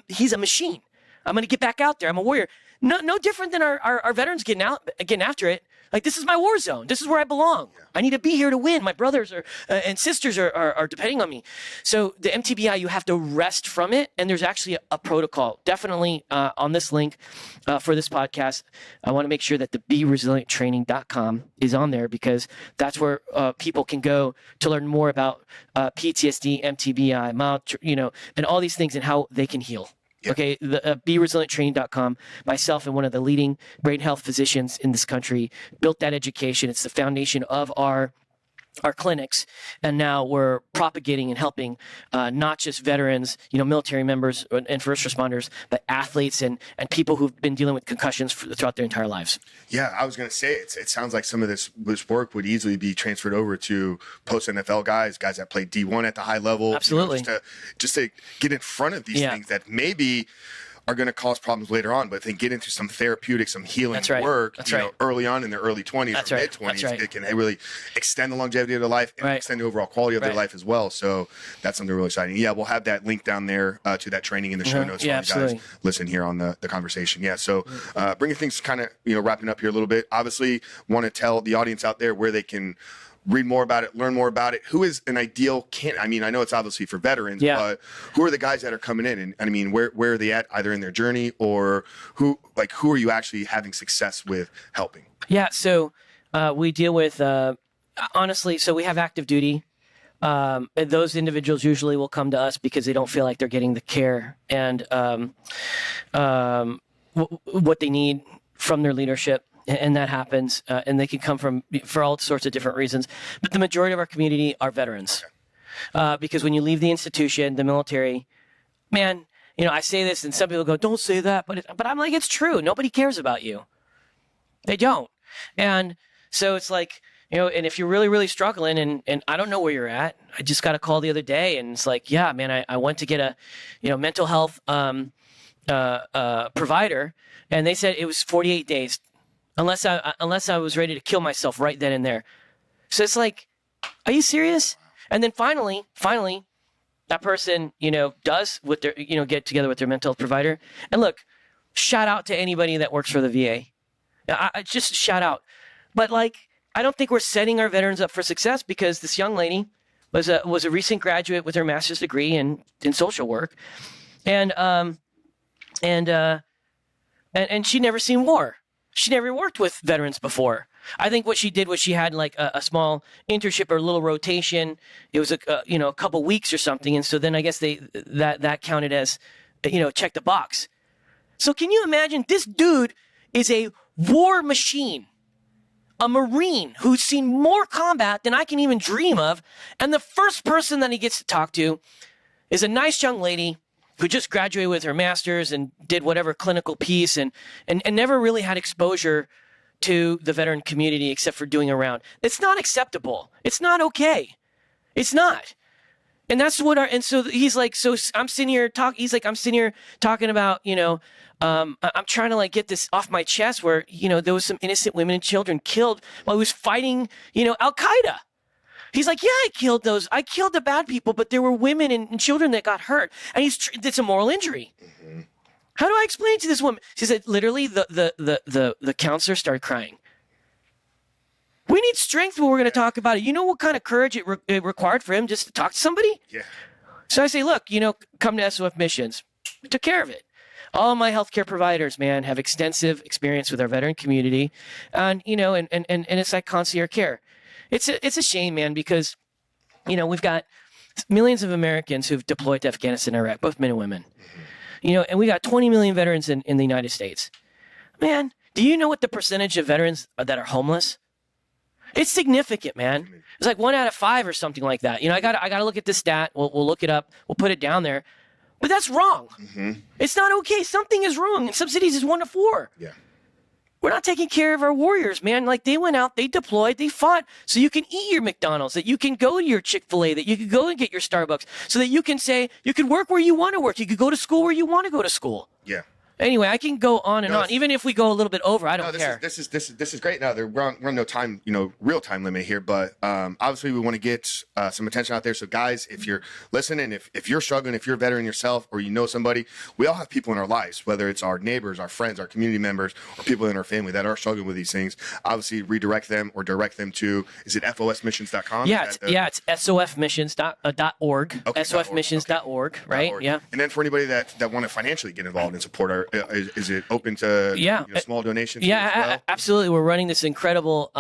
[SPEAKER 1] He's a machine. I'm going to get back out there. I'm a warrior. No different than our veterans getting after it. Like, this is my war zone. This is where I belong. I need to be here to win. My brothers and sisters are depending on me. So the MTBI, you have to rest from it. And there's actually a protocol. Definitely on this link for this podcast, I want to make sure that the BeResilientTraining.com is on there, because that's where people can go to learn more about PTSD, MTBI, mild, and all these things and how they can heal. Yep. Okay, the BeResilientTraining.com, myself and one of the leading brain health physicians in this country built that education. It's the foundation of our clinics, and now we're propagating and helping not just veterans, military members and first responders, but athletes and people who've been dealing with concussions throughout their entire lilives. Yeah,
[SPEAKER 2] I was going to say, it sounds like some of this work would easily be transferred over to post-NFL guys that play D1 at the high level.
[SPEAKER 1] Absolutely.
[SPEAKER 2] Just to get in front of these things that maybe are going to cause problems later on, but if they get into some therapeutic, some healing work, early on in their early 20s or mid 20s, it can really extend the longevity of their life and extend the overall quality of their life as well. So that's something really exciting. Yeah, we'll have that link down there to that training in the show notes for you guys listen here on the conversation. Yeah, so bringing things kind of, wrapping up here a little bit, obviously want to tell the audience out there where they can read more about it, learn more about it. Who is an ideal candidate? I mean, I know it's obviously for veterans, but who are the guys that are coming in? And I mean, where are they at, either in their journey, or who are you actually having success with helping? Yeah, so we deal with, honestly, so we have active duty. Those individuals usually will come to us because they don't feel like they're getting the care and what they need from their leadership. And that happens, and they can come for all sorts of different reasons. But the majority of our community are veterans. Because when you leave the institution, the military, man, I say this and some people go, don't say that. But I'm like, it's true. Nobody cares about you. They don't. And so it's like, and if you're really, really struggling and I don't know where you're at, I just got a call the other day and it's like, yeah, man, I went to get a, mental health provider, and they said it was 48 days. Unless I was ready to kill myself right then and there. So it's like, are you serious? And then finally, that person, does with their, get together with their mental health provider. And look, shout out to anybody that works for the VA. I just shout out. But I don't think we're setting our veterans up for success, because this young lady was a recent graduate with her master's degree in social work, and she'd never seen war. She never worked with veterans before. I think what she did was she had a small internship or a little rotation. It was a couple weeks or something, and so then I guess that counted as check the box. So can you imagine, this dude is a war machine, a Marine who's seen more combat than I can even dream of, and the first person that he gets to talk to is a nice young lady who just graduated with her master's and did whatever clinical piece and never really had exposure to the veteran community except for doing around. It's not acceptable. It's not okay. It's not. And that's what and so he's like, so I'm sitting here talking about, I'm trying to get this off my chest where, there was some innocent women and children killed while he was fighting, Al-Qaeda. He's like, yeah, I killed the bad people, but there were women and children that got hurt. And it's a moral injury. Mm-hmm. How do I explain it to this woman? She said, literally, the counselor started crying. We need strength when we're going to talk about it. You know what kind of courage it required for him just to talk to somebody? Yeah. So I say, look, come to SOF Missions. We took care of it. All of my healthcare providers, man, have extensive experience with our veteran community. And, and it's like concierge care. It's a shame, man, because, we've got millions of Americans who've deployed to Afghanistan and Iraq, both men and women. Mm-hmm. And we got 20 million veterans in the United States. Man, do you know what the percentage of veterans that are homeless? It's significant, man. It's like 1 out of 5 or something like that. I gotta look at this stat. We'll look it up. We'll put it down there. But that's wrong. Mm-hmm. It's not okay. Something is wrong. In some cities, it's 1 to 4. Yeah. We're not taking care of our warriors, man. They went out, they deployed, they fought, so you can eat your McDonald's, that you can go to your Chick-fil-A, that you can go and get your Starbucks, so that you can say, you can work where you want to work. You could go to school where you want to go to school. Yeah.
[SPEAKER 1] Anyway, I can go on and on. Even if we go a little bit over, I don't care.
[SPEAKER 2] This is great. No, we're on no time, real time limit here, but obviously we want to get some attention out there. So guys, if you're listening, if you're struggling, if you're a veteran yourself, or you know somebody, we all have people in our lives, whether it's our neighbors, our friends, our community members, or people in our family that are struggling with these things. Obviously, redirect them or direct them to, is it FOSmissions.com?
[SPEAKER 1] Yeah, it's SOFmissions.org.
[SPEAKER 2] Okay,
[SPEAKER 1] SOFmissions.org, right?
[SPEAKER 2] .org.
[SPEAKER 1] Yeah.
[SPEAKER 2] And then for anybody that want to financially get involved and support is it open to small donations?
[SPEAKER 1] Yeah,
[SPEAKER 2] as well?
[SPEAKER 1] Absolutely. We're running this incredible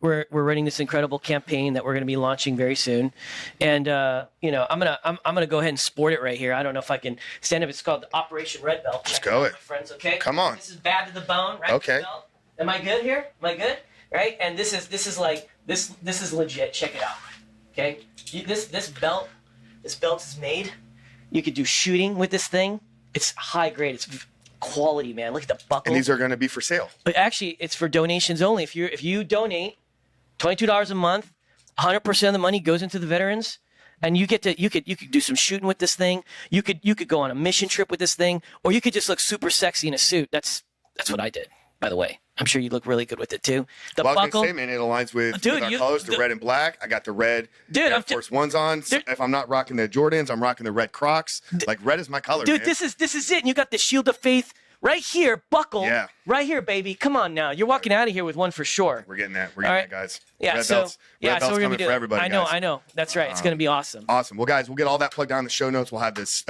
[SPEAKER 1] we're running this incredible campaign that we're going to be launching very soon, and I'm gonna go ahead and sport it right here. I don't know if I can stand up. It's called the Operation Red Belt.
[SPEAKER 2] Let's go it,
[SPEAKER 1] my friends. Okay,
[SPEAKER 2] come on.
[SPEAKER 1] This is bad to the bone, right?
[SPEAKER 2] Okay.
[SPEAKER 1] Am I good here? Am I good? Right? And this is legit. Check it out. Okay, this belt is made. You could do shooting with this thing. It's high grade. It's quality, man. Look at the buckle.
[SPEAKER 2] And these are going to be for sale.
[SPEAKER 1] But actually, it's for donations only. If you donate $22 a month, 100% of the money goes into the veterans, and you could do some shooting with this thing. You could go on a mission trip with this thing, or you could just look super sexy in a suit. That's what I did, by the way. I'm sure you look really good with it too. The buckle,
[SPEAKER 2] I can say, man, it aligns with our colors, the red and black. I got the red Air Force Ones on. So if I'm not rocking the Jordans, I'm rocking the red Crocs. Like red is my color,
[SPEAKER 1] dude.
[SPEAKER 2] Man.
[SPEAKER 1] This is it. And you got the Shield of Faith right here, buckle. Yeah. Right here, baby. Come on now. You're walking out of here with one for sure.
[SPEAKER 2] We're getting that. We're getting that, guys.
[SPEAKER 1] Yeah.
[SPEAKER 2] Red belts
[SPEAKER 1] we're gonna
[SPEAKER 2] coming for everybody.
[SPEAKER 1] I know. That's right. It's gonna be awesome.
[SPEAKER 2] Awesome. Well, guys, we'll get all that plugged down in the show notes. We'll have this,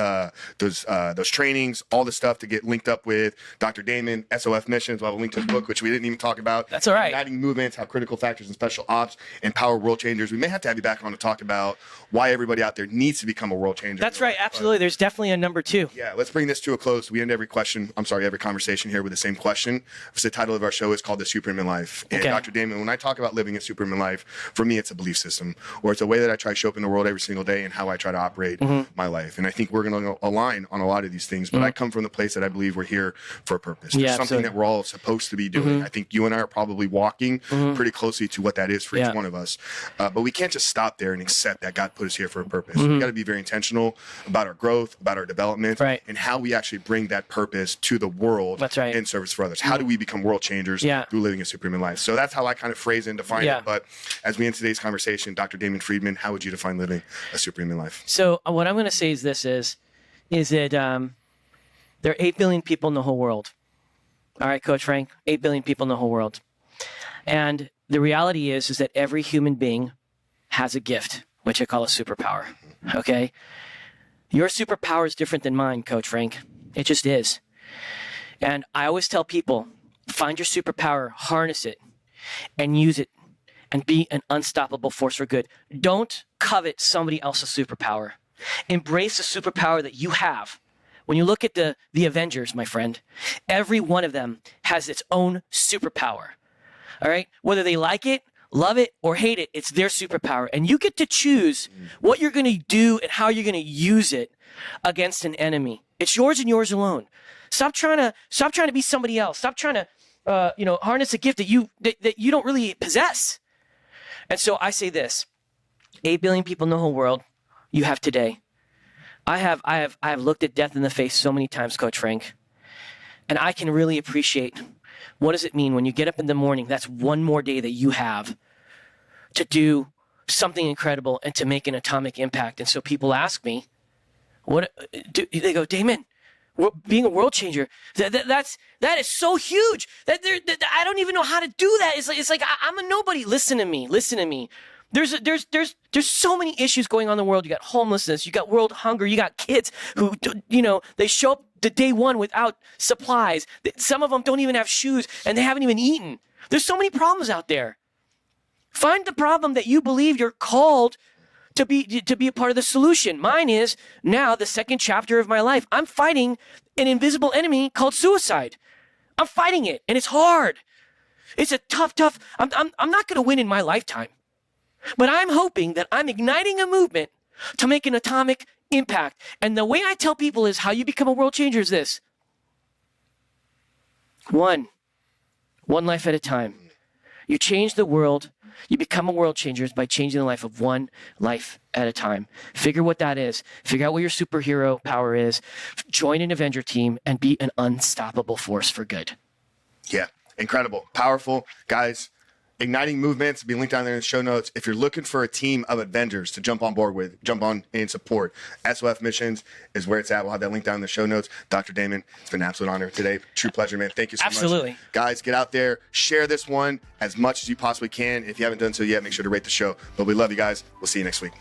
[SPEAKER 2] those trainings, all the stuff to get linked up with Dr. Damon, SOF Missions. We'll have a link to the book, which we didn't even talk about.
[SPEAKER 1] That's all right.
[SPEAKER 2] Uniting movements, how critical factors and special ops empower world changers. We may have to have you back on to talk about why everybody out there needs to become a world changer.
[SPEAKER 1] That's right. Absolutely. There's definitely a number 2.
[SPEAKER 2] Yeah. Let's bring this to a close. We end every conversation here with the same question. The title of our show is called The Superhuman Life. And Dr. Damon, when I talk about living a superhuman life, for me, it's a belief system, or it's a way that I try to show up in the world every single day and how I try to operate my life. And I think we're going to align on a lot of these things, but I come from the place that I believe we're here for a purpose. There's something that we're all supposed to be doing. I think you and I are probably walking pretty closely to what that is for each one of us. But we can't just stop there and accept that God put us here for a purpose. We got to be very intentional about our growth, about our development, and how we actually bring that purpose to the world in service for others. How do we become world changers through living a superhuman life? So that's how I kind of phrase and define it. But as we end today's conversation, Dr. Damon Friedman, how would you define living a superhuman life?
[SPEAKER 1] So what I'm going to say is this is that there are 8 billion people in the whole world. All right, Coach Frank, 8 billion people in the whole world. And the reality is that every human being has a gift, which I call a superpower. Okay? Your superpower is different than mine, Coach Frank. It just is. And I always tell people, find your superpower, harness it, and use it, and be an unstoppable force for good. Don't covet somebody else's superpower. Embrace the superpower that you have. When you look at the Avengers, my friend, every one of them has its own superpower. All right? Whether they like it, love it, or hate it, it's their superpower. And you get to choose what you're going to do and how you're going to use it against an enemy. It's yours and yours alone. Stop trying to be somebody else. Stop trying to harness a gift that you don't really possess. And so I say this: 8 billion people in the whole world. You have today. I have looked at death in the face so many times, Coach Frank, and I can really appreciate what does it mean when you get up in the morning. That's one more day that you have to do something incredible and to make an atomic impact. And so people ask me, they go, Damon, being a world changer, that is so huge that I don't even know how to do that. It's like I'm a nobody. Listen to me. There's so many issues going on in the world. You got homelessness, you got world hunger, you got kids who they show up to day one without supplies. Some of them don't even have shoes and they haven't even eaten. There's so many problems out there. Find the problem that you believe you're called to be a part of the solution. Mine is now the second chapter of my life. I'm fighting an invisible enemy called suicide. I'm fighting it, and it's hard. It's a tough. I'm not going to win in my lifetime, but I'm hoping that I'm igniting a movement to make an atomic impact. And the way I tell people is how you become a world changer is this: one life at a time. You change the world You become a world changer by changing the life of one life at a time. Figure what that is. Figure out what your superhero power is. Join an Avenger team and be an unstoppable force for good.
[SPEAKER 2] Yeah, incredible, powerful. Guys, Igniting Movements will be linked down there in the show notes. If you're looking for a team of Avengers to jump on board with, jump on and support, SOF Missions is where it's at. We'll have that link down in the show notes. Dr. Damon, it's been an absolute honor today. True pleasure, man. Thank you so
[SPEAKER 1] Absolutely.
[SPEAKER 2] much. Guys, get out there, share this one as much as you possibly can. If you haven't done so yet, make sure to rate the show. But we love you guys. We'll see you next week.